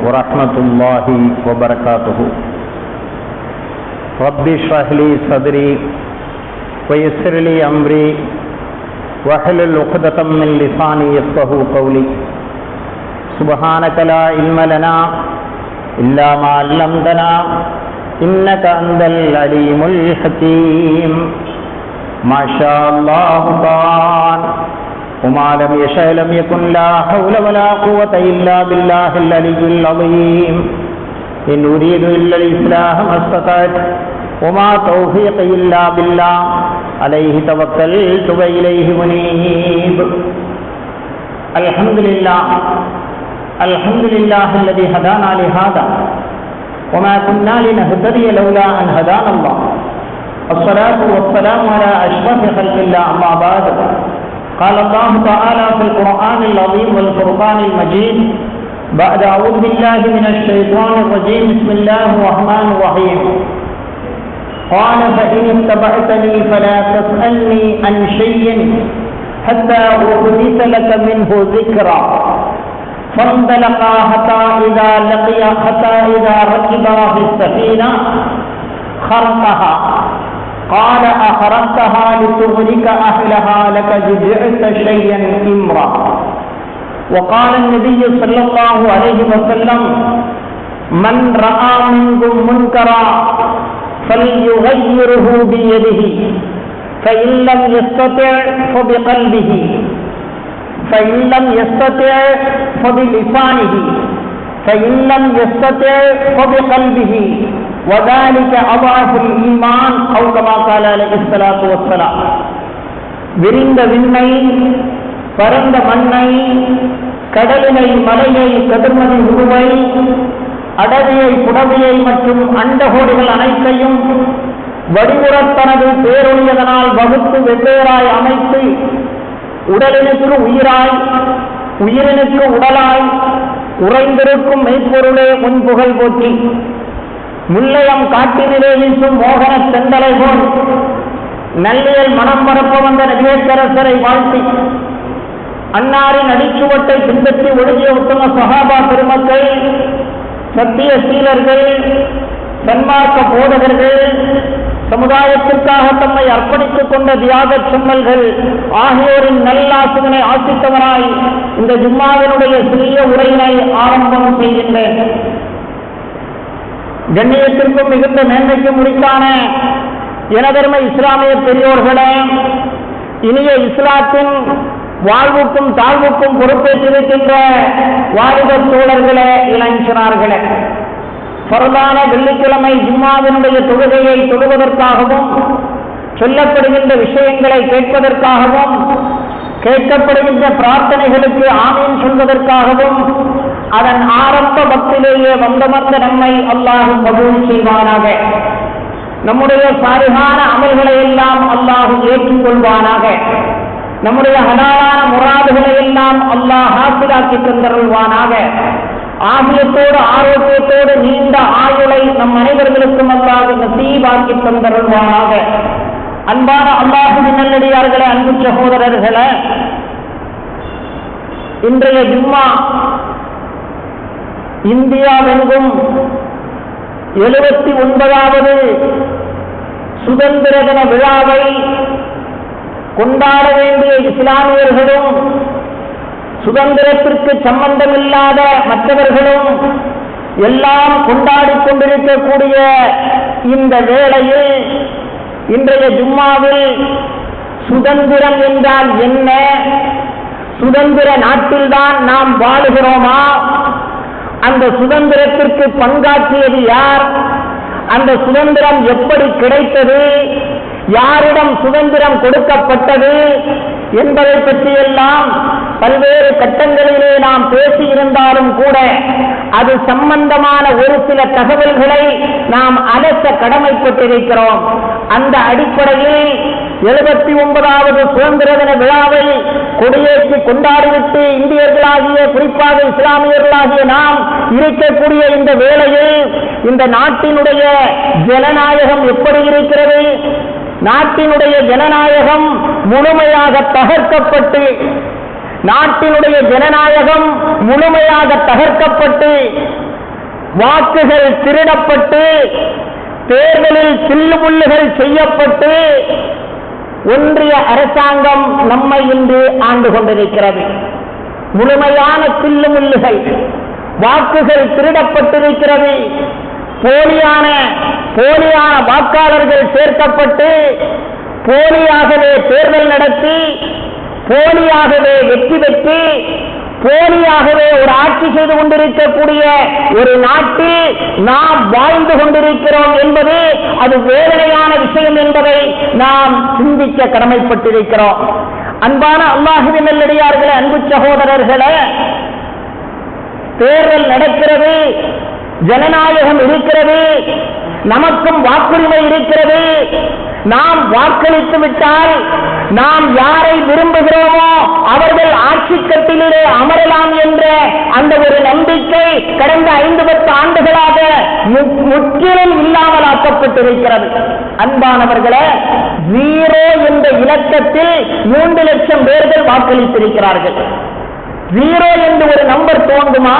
ورحمة الله وبركاته. رب اشرح لي صدري ويسر لي أمري واحلل عقدة من لساني يفقهوا قولي. سبحانك لا علم لنا إلا ما علمتنا إنك أنت العليم الحكيم. ما شاء الله كان وما لم يشأ لم يكن. لا حول ولا قوة إلا بالله العلي العظيم. إن أريد إلا الإصلاح ما استطعت وما توفيقي إلا بالله عليه توكلت وإليه منيب. الحمد لله الذي هدانا لهذا وما كنا لنهتدي لولا أن هدانا الله. الصلاة والسلام على أشرف خلق الله. أما بعد، قال الله تعالى في القرآن العظيم والفرقان المجيد بعد أعوذ بالله من الشيطان الرجيم بسم الله الرحمن الرحيم. قال فإن اتبعتني فلا تسألني عن شيء حتى أحدث لك منه ذكرا. فانطلقا حتى إذا ركبا في السفينة خرقها قال أخرقتها لتغرق أهلها لقد جئت شيئا إمرا. وقال النبي صلى الله عليه وسلم من رأى منكم منكرا فليغيره بيده فإن لم يستطع فبقلبه فإن لم يستطع فبلسانه فإن لم يستطع فبقلبه وذلك أضعف الإيمان أو كما قال عليه الصلاة والسلام. விரிந்த விண்ணை, பரந்த மண்ணை, கடலினை, மலையை, கதிர்மதி உருவை, அடவியை, புடவியை மற்றும் அண்டகோடிகள் அனைத்தையும் வடிவுறத் தனது பேரொழியதனால் வகுத்து வெவ்வேறாய் அமைத்து உடலினுக்கு உயிராய், உயிரினுக்கு உடலாய் உறைந்திருக்கும் மெய்ப்பொருளே முன்புகழ் போற்றி. முல்லையம் காட்டினிலே வீசும் மோகன செந்தலை போல் நல்லியல் மனம் பரப்ப வந்த நபியரசரை வாழ்த்தி அன்னாரின் அடிச்சுவட்டை பின்பற்றி ஒழுகிய உத்தம சஹாபா பெருமக்கள், சத்திய சீலர்கள், சன்மார்க்க போதகர்கள், சமுதாயத்திற்காக தம்மை அர்ப்பணித்துக் கொண்ட தியாக செம்மல்கள் ஆகியோரின் நல்லாசினை ஆசித்தவராய் இந்த ஜும்மாவினுடைய சிறிய உரையினை ஆரம்பம் செய்கின்றேன். கண்ணியத்திற்கும் மிகுந்த மேன்மைக்கும் உரித்தான எனதர்மை இஸ்லாமிய பெரியோர்களே, இனிய இஸ்லாத்தின் வாழ்வுக்கும் தாழ்வுக்கும் பொறுப்பேற்றிருக்கின்ற வாலிப தோழர்களே, இளைஞர்களே, பரவான வெள்ளிக்கிழமை ஜும்மாவினுடைய தொழுகையை தொழுவதற்காகவும் சொல்லப்படுகின்ற விஷயங்களை கேட்பதற்காகவும் கேட்கப்படுகின்ற பிரார்த்தனைகளுக்கு ஆமீன் சொல்வதற்காகவும் அதன் ஆரம்ப பக்திலேயே வந்தமர்ந்த நம்மை அல்லாஹ் கபூல் செய்வானாக. நம்முடைய சாலிஹான அமல்களை எல்லாம் அல்லாஹ் ஏற்றுக்கொள்வானாக. நம்முடைய ஹலாலான முராதுகளை எல்லாம் அல்லாஹ் ஹாசிலாக்கி தந்தருள்வானாக. ஆகியத்தோடு ஆரோக்கியத்தோடு நீண்ட ஆயுளை நம் அனைவர்களுக்கும் அல்லாஹ் நசீபாக்கி தந்தருள்வானாக. அன்பான அல்லாஹ்வின் நல்லடியார்களே, அன்பு சகோதரர்களே, இன்றைய ஜும்மா இந்தியாவெங்கும் 79வது சுதந்திர தின விழாவை கொண்டாட வேண்டிய இஸ்லாமியர்களும் சுதந்திரத்திற்கு சம்பந்தமில்லாத மற்றவர்களும் எல்லாம் கொண்டாடிக் கொண்டிருக்கக்கூடிய இந்த வேளையில் இன்றைய ஜும்மாவில் சுதந்திரம் என்றால் என்ன, சுதந்திர நாட்டில்தான் நாம் வாழுகிறோமா, அந்த சுதந்திரத்திற்கு பங்காற்றியது யார், அந்த சுதந்திரம் எப்படி கிடைத்தது, யாரிடம் சுதந்திரம் கொடுக்கப்பட்டது என்பதை பற்றியெல்லாம் பல்வேறு கட்டங்களிலே நாம் பேசியிருந்தாலும் கூட அது சம்பந்தமான ஒரு சில தகவல்களை நாம் அலச கடமைப்பட்டிருக்கிறோம். அந்த அடிப்படையில் 79வது சுதந்திர தின விழாவை கொடியேற்றி கொண்டாடிவிட்டு இந்தியர்களாகிய, குறிப்பாக இஸ்லாமியர்களாகிய நாம் இருக்கக்கூடிய இந்த வேளையில் இந்த நாட்டினுடைய ஜனநாயகம் எப்படி இருக்கிறது, நாட்டினுடைய ஜனநாயகம் முழுமையாக தகர்க்கப்பட்டு வாக்குகள் திருடப்பட்டு தேர்தலில் சில்லுமுள்ளுகள் செய்யப்பட்டு ஒன்றிய அரசாங்கம் நம்மை இன்று ஆண்டு கொண்டிருக்கிறது. முழுமையான சில்லுமுள்ளுகள், வாக்குகள் திருடப்பட்டிருக்கிறது. போலியான வாக்காளர்கள் சேர்க்கப்பட்டு போலியாகவே தேர்தல் நடத்தி போலியாகவே வெற்றி பெற்று போலியாகவே ஒரு ஆட்சி செய்து கொண்டிருக்கக்கூடிய ஒரு நாட்டில் நாம் வாழ்ந்து கொண்டிருக்கிறோம் என்பது அது வேதனையான விஷயம் என்பதை நாம் சிந்திக்க கடமைப்பட்டிருக்கிறோம். அன்பான அல்லாஹ்வின் நல்லடியார்களே, அன்பு சகோதரர்களே, தேர்தல் நடக்கிறது, ஜனநாயகம் இருக்கிறது, நமக்கும் வாக்குரிமை இருக்கிறது. நாம் வாக்களித்து விட்டால் நாம் யாரை விரும்புகிறோமோ அவர்கள் ஆட்சி கட்டிலே அமரலாம் என்ற அந்த ஒரு நம்பிக்கை கடந்த 5-10 ஆண்டுகளாக முற்றிலும் இல்லாமலாக்கப்பட்டிருக்கிறது. அன்பானவர்களே, 0 என்ற இலக்கத்தில் 3 லட்சம் பேர்கள் வாக்களித்திருக்கிறார்கள். 0 என்று ஒரு நம்பர் தோன்றுமா?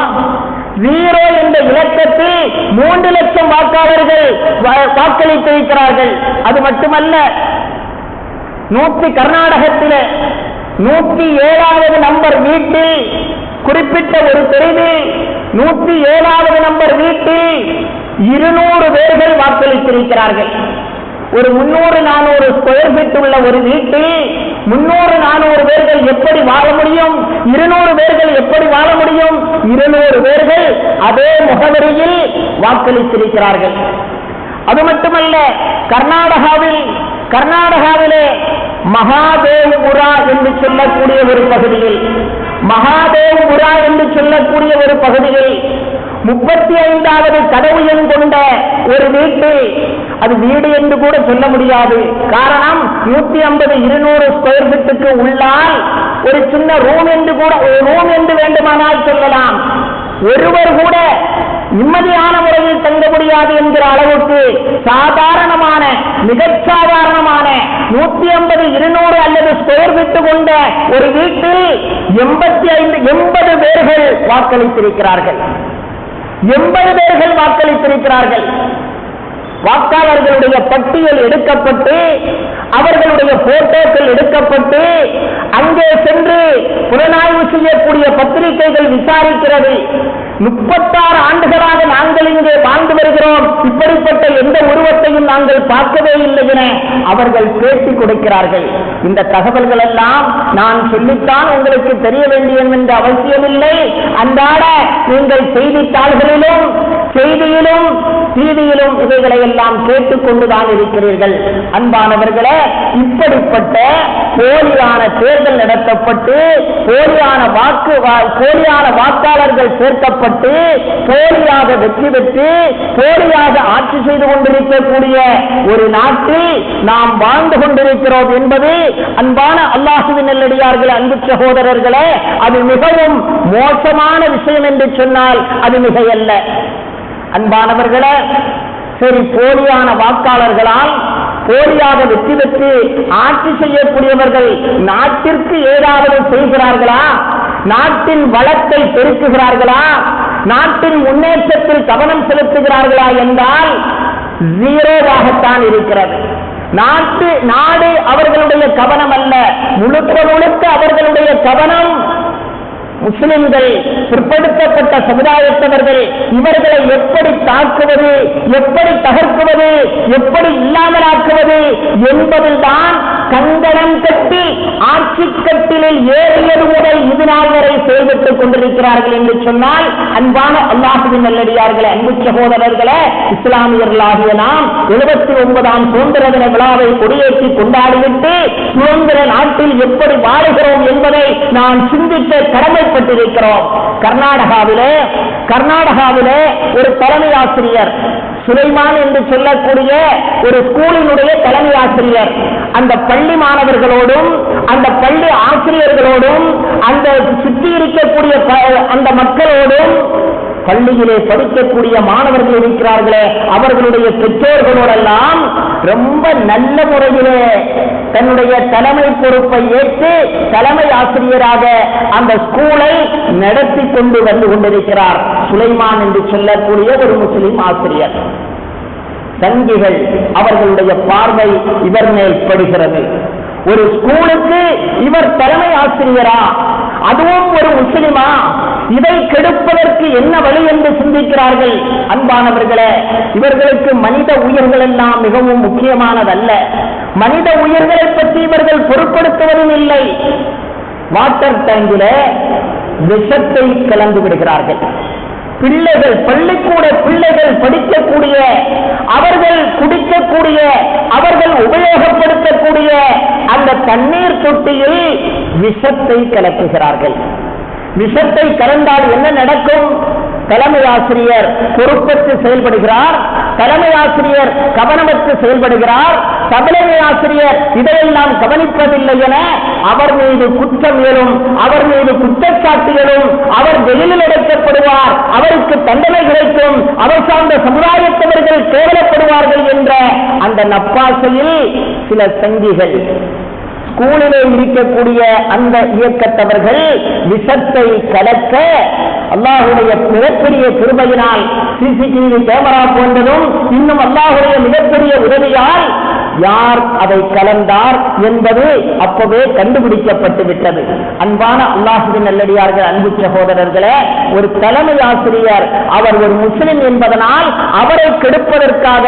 0 என்ற இலக்கத்தில் 3 லட்சம் வாக்காளர்கள் வாக்களித்திருக்கிறார்கள். அது மட்டுமல்ல, கர்நாடகத்தில் 107வது நம்பர் வீட்டில் குறிப்பிட்ட ஒரு தெருவில் 107வது நம்பர் வீட்டில் 200 பேர்கள் வாக்களித்திருக்கிறார்கள். ஒரு 300-400 ஸ்கொயர் ஃபீட் உள்ள ஒரு வீட்டில் 300-400 பேர்கள் எப்படி வாழ முடியும்? 200 பேர்கள் எப்படி வாழ முடியும்? 200 பேர்கள் அதே முகவரியில் வாக்களித்திருக்கிறார்கள். அது மட்டுமல்ல, கர்நாடகாவிலே மகாதேவ்புரா என்று சொல்லக்கூடிய ஒரு பகுதியில் 35வது கதவு எண் கொண்ட ஒரு வீட்டில், அது வீடு என்று கூட சொல்ல முடியாது, காரணம் 150-200 ஸ்கொயர் ஃபீட்டுக்கு உள்ளால் ஒரு சின்ன ரூம் என்று வேண்டுமானால் சொல்லலாம். ஒருவர் கூட நிம்மதியான முறையில் தங்க முடியாது என்கிற அளவுக்கு சாதாரணமான, மிகச் சாதாரணமான 150-200 அல்லது ஸ்கொயர் ஃபீட்டு கொண்ட ஒரு வீட்டில் 80 பேர்கள் வாக்களித்திருக்கிறார்கள். 80 பேர்கள் வாக்களித்திருக்கிறார்கள். வாக்காளர்களுடைய பட்டியல் எடுக்கப்பட்டு அவர்களுடைய போட்டோக்கள் எடுக்கப்பட்டு அங்கே சென்று புலனாய்வு செய்யக்கூடிய பத்திரிகைகள் விசாரிக்கிறது. 36 ஆண்டுகளாக நாங்கள் இங்கே வாழ்ந்து வருகிறோம், இப்படிப்பட்ட எந்த உருவத்தையும் நாங்கள் பார்க்கவே இல்லை என அவர்கள் பேட்டி கொடுக்கிறார்கள். இந்த தகவல்கள் எல்லாம் நான் சொல்லித்தான் உங்களுக்கு தெரிய வேண்டியது என்ற அவசியமில்லை. அன்றாட நீங்கள் செய்தித்தாள்களிலும் செய்தியிலும் டிவியிலும் இவைகளை எல்லாம் கேட்டுக்கொண்டுதான் இருக்கிறீர்கள். அன்பானவர்களே, இப்படிப்பட்ட போலியான தேர்தல் நடத்தப்பட்டு போலியான வாக்காளர்கள் சேர்க்கப்பட்டு போலியாக வெற்றி பெற்று போலியாக ஆட்சி செய்து கொண்டிருக்கக்கூடிய ஒரு நாட்டில் நாம் வாழ்ந்து கொண்டிருக்கிறோம் என்பது அன்பான அல்லாஹ்வின் நல்லடியார்களே, அன்பு சகோதரர்களே, அது மிகவும் மோசமான விஷயம் என்று சொன்னால் அது மிகையல்ல. அன்பானவர்களே, சரி, போலியான வாக்காளர்களால் போலியாக வெற்றி பெற்று ஆட்சி செய்யக்கூடியவர்கள் நாட்டிற்கு ஏதாவது செய்கிறார்களா? நாட்டின் வளத்தை பெருக்குகிறார்களா? நாட்டின் முன்னேற்றத்தில் கவனம் செலுத்துகிறார்களா என்றால் 0வாகத்தான் இருக்கிறது. நாடு அவர்களுடைய கவனம் அல்ல, முழுக்க அவர்களுடைய கவனம் முஸ்லிம்கள், பிற்படுத்தப்பட்ட சமுதாயத்தவர்கள், இவர்களை எப்படி தாக்குவது, எப்படி தகர்க்குவது, எப்படி இல்லாமலாக்குவது என்பதில்தான் கங்கணம் கட்டி ஆட்சி கட்டிலில் ஏறியது முதல் இது நாள் வரை செயல்பட்டுக் கொண்டிருக்கிறார்கள் என்று சொன்னால், அன்பான அல்லாஹ்வின் நல்லடியார்களே, அன்பு சகோதரர்களே, இஸ்லாமியர்களாகிய நாம் 79ஆம் சுதந்திர தின விழாவை கொடியேற்றி கொண்டாடிவிட்டு சுதந்திர நாட்டில் எப்படி வாழுகிறோம் என்பதை நாம் சிந்திக்க கடமைப்பட்டிருக்கிறோம். கர்நாடகாவிலே ஒரு தலைமை ஆசிரியர், சுலைமான் என்று சொல்லக்கூடிய ஒரு ஸ்கூலினுடைய தலைமை ஆசிரியர், அந்த பள்ளி மாணவர்களோடும் அந்த பள்ளி ஆசிரியர்களோடும் அந்த சுற்றி இருக்கக்கூடிய அந்த மக்களோடும் பள்ளியிலே படிக்கக்கூடிய மாணவர்கள் இருக்கிறார்களே, அவர்களுடைய பெற்றோர்களோடெல்லாம் ரொம்ப நல்ல முறையிலே தன்னுடைய தலைமை பொறுப்பை ஏற்று தலைமை ஆசிரியராக அந்த ஸ்கூலை நடத்தி கொண்டு வந்து கொண்டிருக்கிறார் சுலைமான் என்று சொல்லக்கூடிய ஒரு முஸ்லிம் ஆசிரியர். சங்கிகள் அவர்களுடைய பார்வை இவர் மேல் படுகிறது. ஒரு ஸ்கூலுக்கு இவர் தலைமை ஆசிரியரா, அதுவும் ஒரு முஸ்லிமா? இதை கெடுப்பதற்கு என்ன வழி என்று சிந்திக்கிறார்கள். அன்பானவர்களே, இவர்களுக்கு மனித உயிர்கள் எல்லாம் மிகவும் முக்கியமானதல்ல. மனித உயிர்களை பற்றி இவர்கள் பொருட்படுத்துவதும் இல்லை. வாட்டர் டேங்கில விஷத்தை கலந்து விடுகிறார்கள். பிள்ளைகள், பள்ளிக்கூட பிள்ளைகள் படிக்கக்கூடிய, அவர்கள் குடிக்கக்கூடிய, அவர்கள் உபயோகப்படுத்தக்கூடிய அந்த தண்ணீர் தொட்டியில் விஷத்தை கலக்குகிறார்கள். விஷத்தை கலந்தால் என்ன நடக்கும்? தலைமை ஆசிரியர் பொறுப்பற்று செயல்படுகிறார், தலைமை ஆசிரியர் கவனமற்று செயல்படுகிறார், தலைமை ஆசிரியர் இதையெல்லாம் கவனிப்பதில்லை என அவர் மீது குற்றம் எழும், அவர் மீது குற்றச்சாட்டு எழும், அவர் வெளியில் அடைக்கப்படுவார், அவருக்கு தண்டனை கிடைக்கும், அவர் சார்ந்த சமுதாயத்தவர்கள் கேவலப்படுவார்கள் என்ற அந்த நப்பாசையில் சில சங்கிகள், ஸ்கூலிலே இருக்கக்கூடிய அந்த இயக்கத்தவர்கள் விஷத்தை கலக்க அல்லாஹுடைய மிகப்பெரிய கிருபையினால் சிசிடிவி கேமரா போன்றதும் இன்னும் அல்லாஹுடைய மிகப்பெரிய உதவியால் யார் அதை கலந்தார் என்பது அப்பவே கண்டுபிடிக்கப்பட்டு விட்டது. அன்பான அல்லாஹுவின் நல்லடியார்கள், அன்பு சகோதரர்களே, ஒரு தலைமை ஆசிரியர் அவர் ஒரு முஸ்லிம் என்பதனால் அவரை கெடுப்பதற்காக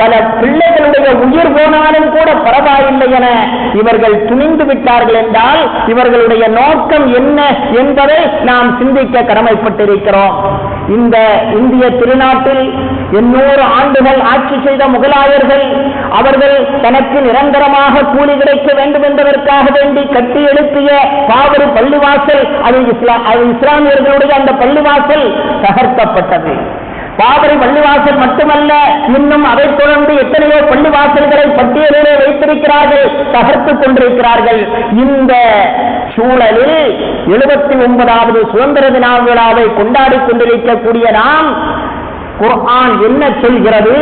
பல பிள்ளைகளுடைய உயிர் போனாலும் கூட பரவாயில்லை என இவர்கள் துணிந்து விட்டார்கள் என்றால் இவர்களுடைய நோக்கம் என்ன என்பதை நாம் சிந்திக்க கடமைப்பட்டிருக்கிறோம். இந்த இந்திய திருநாட்டில் 800 ஆண்டுகள் ஆட்சி செய்த முகலாயர்கள் அவர்கள் தனக்கு நிரந்தரமாக கூலி கிடைக்க வேண்டும் என்பதற்காக வேண்டி கட்டி எழுப்பிய பாபர் பள்ளிவாசல், அது இஸ்லாமியர்களுடைய அந்த பள்ளிவாசல் தகர்க்கப்பட்டது. பாபரி பள்ளிவாசல் மட்டுமல்ல, இன்னும் அதை தொடர்ந்து எத்தனையோ பள்ளிவாசல்களை பட்டியலிலே வைத்திருக்கிறார்கள், தகர்த்துக் கொண்டிருக்கிறார்கள். இந்த சூழலில் 79வது சுதந்திர தின விழாவை கொண்டாடி கொண்டிருக்கக்கூடிய நாம், குர்ஆன் என்ன சொல்கிறது,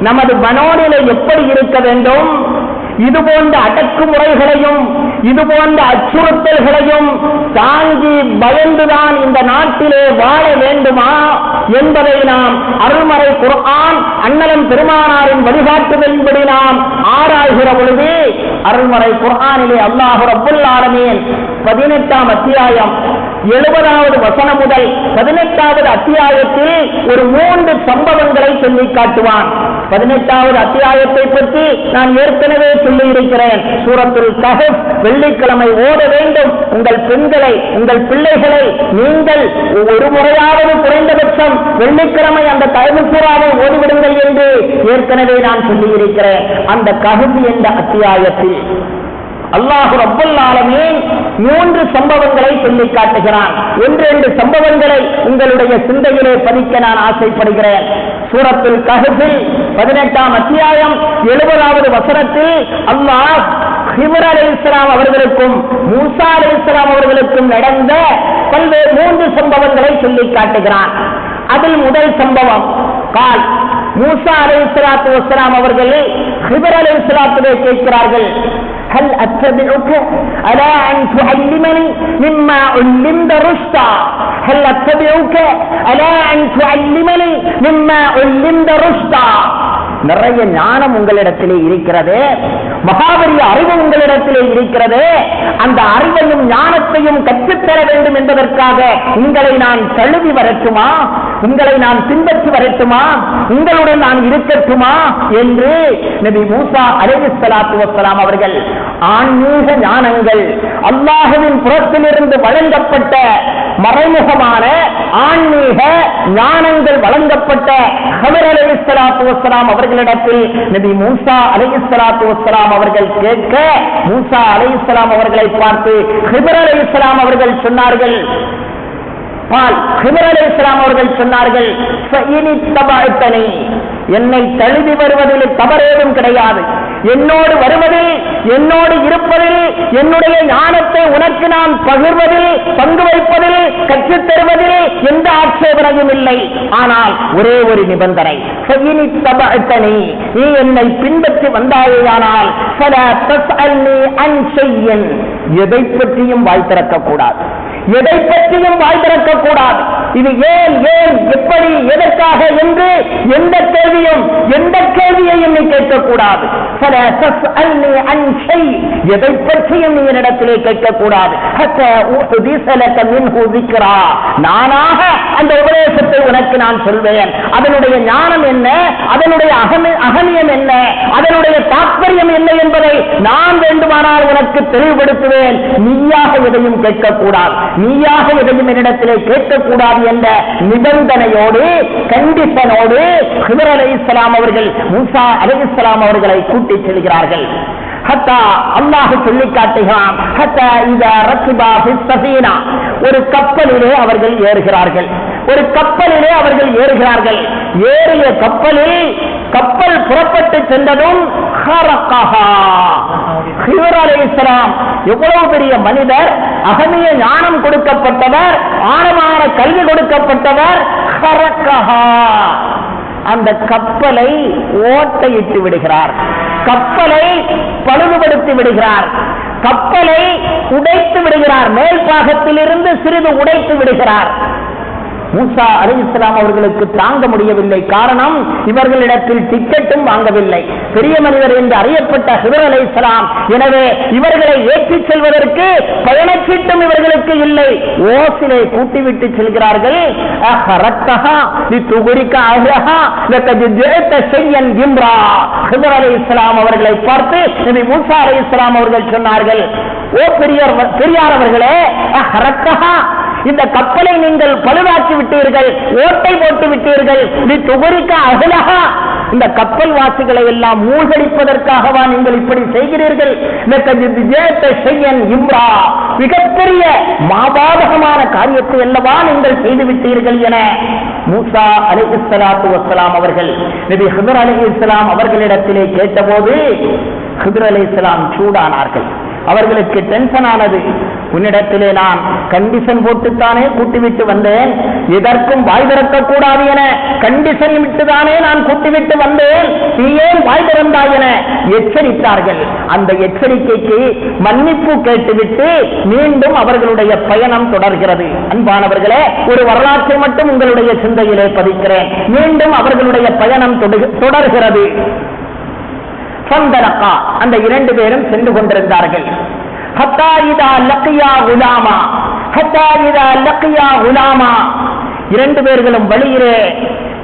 நமது மனோநிலை எப்படி இருக்க வேண்டும், இது போன்ற அடக்குமுறைகளையும் இது போன்ற அச்சுறுத்தல்களையும் தாங்கி பயந்துதான் இந்த நாட்டிலே வாழ வேண்டுமா என்பதை நாம் அருள்மறை குர்ஆன் அண்ணலம் பெருமானாரின் வழிகாட்டுதலின்படி நாம் ஆராய்கிற பொழுது அருள்மறை குர்ஆனிலே அல்லாஹ் ரப்புல் ஆலமீன் 18ஆம் அத்தியாயம் 70வது வசனம் முதல் 18வது அத்தியாயத்தில் ஒரு 3 சம்பவங்களை சொல்லி காட்டுவான். 18வது அத்தியாயத்தை பற்றி நான் ஏற்கனவே சொல்லி இருக்கிறேன். சூரத்துல் கஹஃப் வெள்ளிக்கிழமை ஓத வேண்டும். உங்கள் பெண்களை, உங்கள் பிள்ளைகளை நீங்கள் ஒரு முறையாவது குறைந்தபட்சம் வெள்ளிக்கிழமை அந்த கஹஃப் சூராவை ஓதிவிடுங்கள் என்று ஏற்கனவே நான் சொல்லி இருக்கிறேன். அந்த கஹஃப் என்ற அத்தியாயத்தில் அல்லாஹ் ரப்பல் ஆலமீன் 3 சம்பவங்களை சொல்லி காட்டுகிறான். 1-2 சம்பவங்களை உங்களுடைய சிந்தையிலே பதிக்க நான் ஆசைப்படுகிறேன். சூரத்துல் கஹஃபில் 18ஆம் அத்தியாயம் 70வது வசனத்தில் அல்லாஹ் ஹிவ்ர் அலைஹிஸ்ஸலாம் அவர்களுக்கும் மூசா அலைஹிஸ்ஸலாம் அவர்களுக்கும் நடந்த பல்வேறு 3 சம்பவங்களை சொல்லி காட்டுகிறான். அதில் முதல் சம்பவம், கால் மூசா அலைஹிஸ்ஸலாத்து வஸ்ஸலாம் அவர்கள் ஹிவ்ர் அலைஹிஸ்ஸலாத்திலே கேட்கிறார்கள், هل أتبعك على أن تعلمني مما علمت رشدا هل أتبعك على أن تعلمني مما علمت رشدا. நிறைய ஞானம் உங்களிடத்திலே இருக்கிறது, மகாபெரிய அறிவு உங்களிடத்திலே இருக்கிறது, அந்த அறிவையும் ஞானத்தையும் கற்றுத்தர வேண்டும் என்பதற்காக உங்களை நான் தழுவி வரட்டுமா, உங்களை நான் பின்பற்றி வரட்டுமா, உங்களுடன் நான் இருக்கட்டுமா என்று நபி மூசா அலைஹிஸ்ஸலாத்து வஸ்ஸலாம் அவர்கள் ஆன்மீக ஞானங்கள், அல்லாஹ்வின் புறத்திலிருந்து வழங்கப்பட்ட மறைமுகமான ஆன்மீக ஞானங்கள் வழங்கப்பட்ட ஹிவ்ர் அலைஹிஸ்ஸலாத்து வஸ்ஸலாம் அவர்களிடத்தில் நபி மூசா அலைஹிஸ்ஸலாத்து வஸ்ஸலாம் அவர்கள் கேட்க, மூசா அலைஹிஸ்ஸலாம் அவர்களை பார்த்து ஹிவ்ர் அலைஹிஸ்ஸலாம் அவர்கள் சொன்னார்கள், ஹிதர் அலைஹிஸ்ஸலாம் அவர்கள் சொன்னார்கள், என்னை தழுவி வருவதில் தவறேதும் கிடையாது, என்னோடு வருவதில், என்னோடு இருப்பதில், என்னுடைய ஞானத்தை உனக்கு நான் பகிர்வதில், பங்கு வைப்பதில், கற்றுத் தருவதில் எந்த ஆட்சேபனையும் இல்லை. ஆனால் ஒரே ஒரு நிபந்தனை, நீ என்னை பின்பற்றி வந்தாயானால் எதை பற்றியும் வாய் திறக்கக்கூடாது, எதை பற்றியும் வாய் திறக்கக்கூடாது. இது ஏன், ஏன், எப்படி, எதற்காக என்று எந்த கேள்வியையும் நீ கேட்கக்கூடாது. எதை பற்றியும் நீ என்னிடத்திலே கேட்கக்கூடாது. நானாக அந்த உபதேசத்தை உனக்கு நான் சொல்வேன். அதனுடைய ஞானம் என்ன, அதனுடைய அகமியம் என்ன, அதனுடைய தாற்பயம் என்ன என்பதை நான் வேண்டுமானால் உனக்கு தெளிவுபடுத்துவேன். நீயாக எதையும் கேட்கக்கூடாது, நீயாக எதையும் என்னிடத்திலே கேட்கக்கூடாது என்ற நிபந்தனையோடு, கண்டிஷனோடு ஹிதர் அலைஹிஸ்ஸலாம் அவர்கள் மூசா அலைஹிஸ்ஸலாம் அவர்களை கூட்டிச் செல்கிறார்கள். அல்லாஹ் சொல்லி காட்டுகிறான், ஒரு கப்பலிலே அவர்கள் ஏறுகிறார்கள். ஒரு கப்பலிலே அவர்கள் ஏறுகிறார்கள். ஏறிய கப்பலில் கப்பல் புறப்பட்டு சென்றதும் ஹிதர் அலைஹிஸ்ஸலாம் எவ்வளவு பெரிய மனிதர், அகமிய ஞானம் கொடுக்கப்பட்டவர், ஆழமான கல்வி கொடுக்கப்பட்டவர். அந்த கப்பலை ஓட்டையிட்டு விடுகிறார், கப்பலை பழுதுபடுத்தி விடுகிறார், கப்பலை உடைத்து விடுகிறார், மேல் பாகத்திலிருந்து சிறிது உடைத்து விடுகிறார். மூசா அலைஹிஸ்ஸலாம் அவர்களுக்கு தாங்க முடியவில்லை. காரணம், இவர்களிடத்தில் டிக்கெட்டும் வாங்கவில்லை. பெரிய மனிதர் என்று அறியப்பட்ட ஹிதர் அலைஹிஸ்ஸலாம். எனவே இவர்களை ஏற்றிச் செல்வதற்கு பயணச்சீட்டும் இவர்களுக்கு இல்லை. ஓசிலை கூட்டிவிட்டு செல்கிறார்கள். ஹிதர் அலைஹிஸ்ஸலாம் அவர்களை பார்த்து நபி மூசா அலைஹிஸ்ஸலாம் அவர்கள் சொன்னார்கள், ஓ பெரியார் அவர்களே, இந்த கப்பலை நீங்கள் பழுதாக்கி விட்டீர்கள், ஓட்டை போட்டு விட்டீர்கள். இந்த கப்பல் வாசிகளை எல்லாம் மூழ்கடிப்பதற்காகவா நீங்கள் இப்படி செய்கிறீர்கள்? மிகப்பெரிய மாபாதகமான காரியத்தை அல்லவா நீங்கள் செய்துவிட்டீர்கள் என மூசா அலைஹிஸ்ஸலாத்து வஸ்ஸலாம் அவர்கள் நபி ஹிதர் அலைஹிஸ்ஸலாம் அவர்களிடத்திலே கேட்டபோது ஹிதர் அலைஹிஸ்ஸலாம் சூடானார்கள். அவர்களுக்கு டென்ஷன் ஆனது. உன்னிடத்திலே நான் கண்டிஷன் போட்டுத்தானே கூட்டிவிட்டு வந்தேன், எதற்கும் வாய் திறக்கக்கூடாது என கண்டிஷன் விட்டுதானே நான் கூட்டிவிட்டு வந்தேன், நீ ஏன் வாய் திறந்தாய் என எச்சரித்தார்கள். அந்த எச்சரிக்கைக்கு மன்னிப்பு கேட்டுவிட்டு மீண்டும் அவர்களுடைய பயணம் தொடர்கிறது. அன்பானவர்களே, ஒரு வரலாற்றை மட்டும் உங்களுடைய சிந்தையிலே பதிக்கிறேன். மீண்டும் அவர்களுடைய பயணம் தொடர்கிறது. அந்த இரண்டு பேரும் சென்று கொண்டிருந்தார்கள். இரண்டு பேர்களும் வழியிலே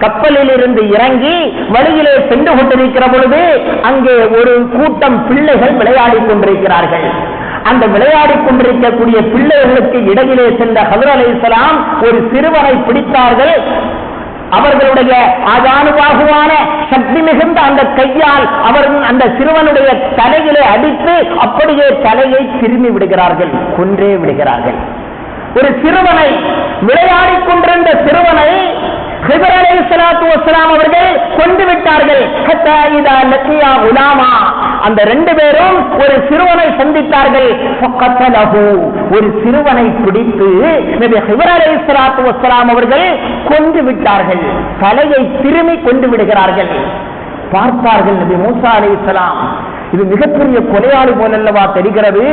கப்பலில் இருந்து இறங்கி வழியிலே சென்று கொண்டிருக்கிற பொழுது அங்கே ஒரு கூட்டம் பிள்ளைகள் விளையாடிக் கொண்டிருக்கிறார்கள். அந்த விளையாடிக் கொண்டிருக்கக்கூடிய பிள்ளைகளுக்கு இடையிலே சென்ற ஹிதர் அலைஹிஸ்ஸலாம் ஒரு சிறுவனை பிடித்தார்கள். அவர்களுடைய ஆதானுபாகுவான சக்தி மிகுந்த அந்த கையால் அவர் அந்த சிறுவனுடைய தலையிலே அடித்து அப்படியே தலையை திரும்பி விடுகிறார்கள், கொன்றே விடுகிறார்கள். ஒரு சிறுவனை, விளையாடிக் கொண்டிருந்த சிறுவனை ஹிதர் அலைஹிஸ்ஸலாத்து வஸ்ஸலாம் அவர்கள் கொண்டு விட்டார்கள். அந்த ரெண்டு பேரும் ஒரு சிறுவனை சந்தித்தார்கள். ஒரு சிறுவனை பிடித்து நபி ஹிதர் அலைஹிஸ்ஸலாத்து வஸ்ஸலாம் அவர்கள் கொண்டு விட்டார்கள். தலையை திரும்பி கொண்டு விடுகிறார்கள். பார்த்தார்கள் நபி மூசா அலைஹிஸ்ஸலாம், இது மிகப்பெரிய கொலையாளி போலல்லவா தெரிகிறது.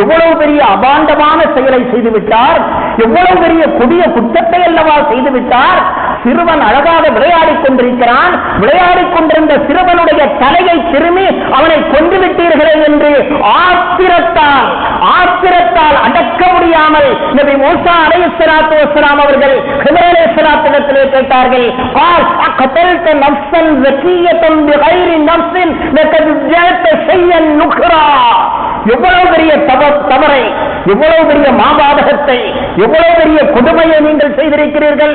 எவ்வளவு பெரிய அபாண்டமான செயலை செய்துவிட்டார், எவ்வளவு பெரிய கொடிய குற்றத்தை அல்லவா செய்துவிட்டார். சிறுவன் அழகாக விளையாடிக் கொண்டிருக்கிறான், விளையாடிக் கொண்டிருந்த சிறுவனுடைய தலையை திரும்பி அவனை கொண்டு விட்டீர்களே என்று ஆத்திரத்தால் அடக்க முடியாமல் நபி மூசா அலைஹிஸ்ஸலாத்து வஸ்ஸலாம் அவர்கள் ஹிதர் அலைஹிஸ்ஸலாத்திடத்திலே கேட்டார்கள், அகதல்த நஃப்ஸன் ஸகியத்தன் பிகைரி நஃப்ஸின் லகத் ஜஅத ஷையன் நுக்ரா. எவ்வளவு பெரிய தவறை, எவ்வளவு பெரிய மாபாதகத்தை, எவ்வளவு பெரிய கொடுமையை நீங்கள் செய்திருக்கிறீர்கள்.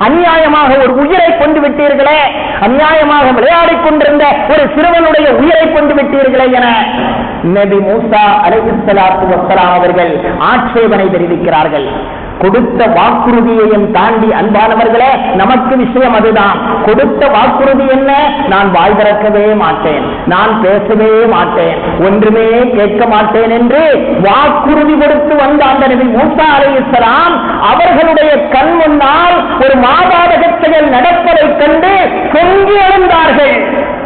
அநியாயமாக ஒரு உயிரை கொண்டு விட்டீர்களே, அநியாயமாக விளையாடிக் கொண்டிருந்த ஒரு சிறுவனுடைய உயிரை கொண்டு விட்டீர்களே என நபி மூசா அலைஹிஸ்ஸலாத்து வஸ்ஸலாம் அவர்கள் ஆட்சேபனை தெரிவிக்கிறார்கள். கொடுத்த வாக்குறுதியையும் தாண்டி அன்பானவர்களே நமக்கு விஷயம் அதுதான். கொடுத்த வாக்குறுதி என்ன? நான் வாய் திறக்கவே மாட்டேன், நான் பேசவே மாட்டேன், ஒன்றுமே கேட்க மாட்டேன் என்று வாக்குறுதி கொடுத்து வந்த அந்த நபி மூசா அலைஹிஸ்ஸலாம் அவர்களுடைய கண் முன்னால் ஒரு மாபாதக செயல் நடப்பதைக் கண்டு பொங்கி எழுந்தார்கள்.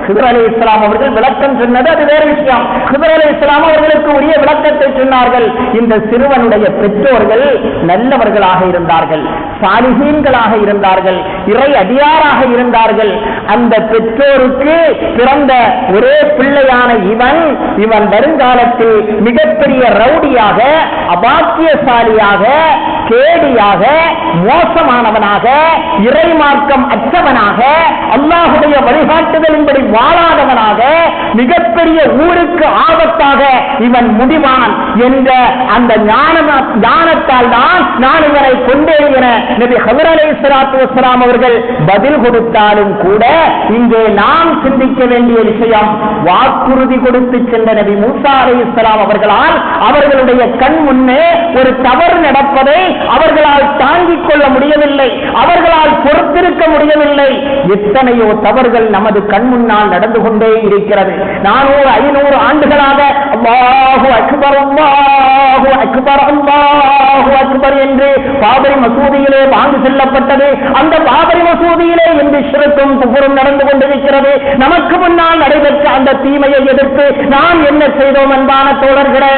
ஹிதர் அலைஹிஸ்ஸலாம் அவர்கள் விளக்கம் சொன்னது அது வேறு விஷயம். ஹிதர் அலைஹிஸ்ஸலாம் அவர்களுக்கு உரிய விளக்கத்தை சொன்னார்கள். இந்த சிறுவனுடைய பெற்றோர்கள் நல்லவர்களாக இருந்தார்கள், சாலிஹீன்களாக இருந்தார்கள், இறை அடியாராக இருந்தார்கள். அந்த பெற்றோருக்கு பிறந்த ஒரே பிள்ளையான இவன் வருங்காலத்தில் மிகப்பெரிய ரவுடியாக, அபாக்கியசாலியாக, கேடியாக, மோசமானவனாக, இறை மார்க்கம் அற்றவனாக, அல்லாஹுடைய வழிகாட்டுதலின்படி வாழாதவனாக, மிகப்பெரிய ஊருக்கு ஆபத்தாக இவன் முடிவான் என்ற அந்த ஞானத்தால் தான் நான் இவனை கொண்டேன் என நபி ஹிதர் அலைஹிஸ்ஸலாத்து வஸ்ஸலாம் அவர்கள் பதில் கொடுத்தாலும் கூட இங்கே நாம் சிந்திக்க வேண்டிய விஷயம், வாக்குறுதி கொடுத்து சென்ற நபி மூசா அலைஹிஸ்ஸலாம் அவர்களால் அவர்களுடைய கண் முன்னே ஒரு தவறு நடப்பதை அவர்களால் தாங்கிக் கொள்ள முடியவில்லை, அவர்களால் பொறுத்திருக்க முடியவில்லை. எத்தனையோ தவறுகள் நமது கண் முன்னால் நடந்து கொண்டே இருக்கிறது. 400-500 ஆண்டுகளாக அல்லாஹு அக்பர் அல்லாஹு அக்பர் அல்லாஹு அக்பர் என்று பாபரி மசூதியிலே வாங்கி செல்லப்பட்டது. அந்த பாபரி மசூதியிலே இன்று ஷிர்க்கும் குஃப்ரும் நடந்து கொண்டிருக்கிறது. நமக்கு முன்னால் நடைபெற்ற அந்த தீமையை எதிர்த்து நாம் என்ன செய்தோம் அன்பான தோழர்களே?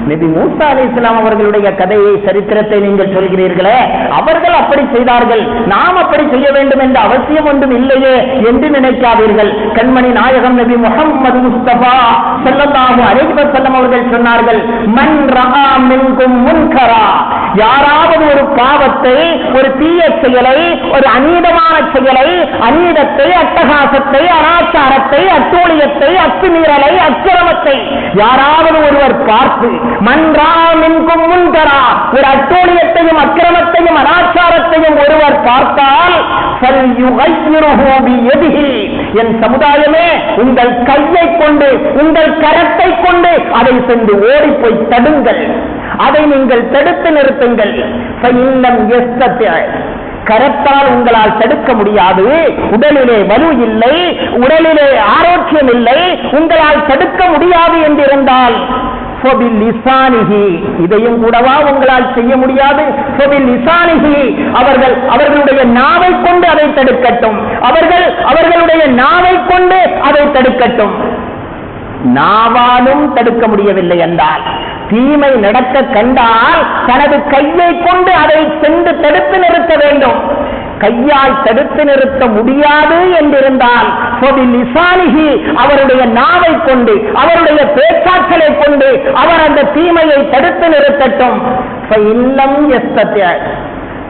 நபி மூசா அலைஹிஸ்ஸலாம் அவர்களுடைய கதையை, சரித்திரத்தை நீங்கள் சொல்கிறீர்களே, அவர்கள் அப்படி செய்தார்கள், நாம் அப்படி செய்ய வேண்டும் என்ற அவசியம் ஒன்றும் இல்லையே என்று நினைக்காதீர்கள். கண்மணி நாயகம் நபி முஹம்மது முஸ்தபா ஸல்லல்லாஹு அலைஹி வஸல்லம் அவர்கள் சொன்னார்கள், மன் ரஆ மின்கும் முன்கரா, யாராவது ஒரு பாவத்தை, ஒரு தீய செயலை, ஒரு அநீதமான செயலை, அநீதத்தை, அட்டகாசத்தை, அனாச்சாரத்தை, அட்டூழியத்தை, அத்துமீறலை, அக்கிரமத்தை யாராவது ஒருவர் பார்த்து, மன்றாமின்கும் முன்கரா, ஒரு அட்டூழியத்தையும் அக்கிரமத்தையும் அனாச்சாரத்தையும் ஒருவர் பார்த்தால், என் சமுதாயமே உங்கள் கையை கொண்டு, உங்கள் கரத்தை கொண்டு அதை சென்று ஓடி போய் தடுங்கள், அதை நீங்கள் தடுத்து நிறுத்துங்கள். கரத்தால் உங்களால் தடுக்க முடியாது, உடலிலே வலு இல்லை, உடலிலே ஆரோக்கியம் இல்லை, உங்களால் தடுக்க முடியாது என்றிருந்தால் இதையும் கூடவா உங்களால் செய்ய முடியாது? அவர்களுடைய நாவை கொண்டு அதை தடுக்கட்டும், அவர்களுடைய நாவை கொண்டு அதை தடுக்கட்டும். நாவாலும் தடுக்க முடியவில்லை என்றால், தீமை நடக்க கண்டால் தனது கையை கொண்டு அதை சென்று தடுத்து நிறுத்த வேண்டும். கையால் தடுத்து நிறுத்த முடியாது என்றிருந்தால் அவருடைய நாவை கொண்டு, அவருடைய பேச்சாற்றலை கொண்டு அவர் அந்த தீமையை தடுத்து நிறுத்தட்டும்.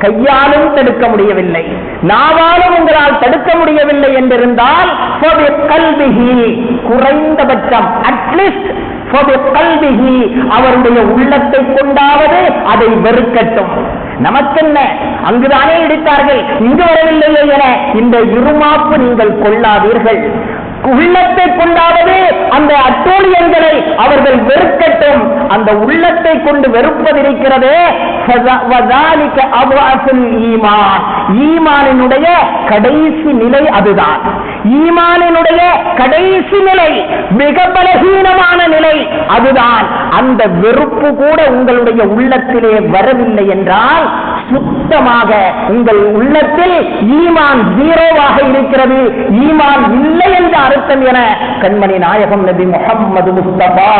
கையாலும் தடுக்க முடியவில்லை, நாவாலும் உங்களால் தடுக்க முடியவில்லை என்றிருந்தால் குறைந்தபட்சம் அட்லீஸ்ட் அவருடைய உள்ளத்தை கொண்டாவது அதை வெறுக்கட்டும். நமக்கென்ன, அங்குதானே இடித்தார்கள், இங்கு வரவில்லையே என இந்த இருமாப்பு நீங்கள் கொள்ளாதீர்கள். உள்ளத்தை கொண்டாவது அந்த அட்டூழியங்களை அவர்கள் வெறுக்கட்டும். அந்த உள்ளத்தை கொண்டு வெறுப்பதிருக்கிறது ஈமானினுடைய கடைசி நிலை. அதுதான் ஈமானினுடைய கடைசி நிலை, மிக பலகீனமான நிலை. அதுதான் அந்த வெறுப்பு கூட உங்களுடைய உள்ளத்திலே வரவில்லை என்றால் சுத்தமாக உங்கள் உள்ளத்தில் ஈமான் ஜீரோவாக இருக்கிறது, ஈமான் இல்லை என்ற அர்த்தம் என கண்மணி நாயகம் நபி முஹம்மது முஸ்தபா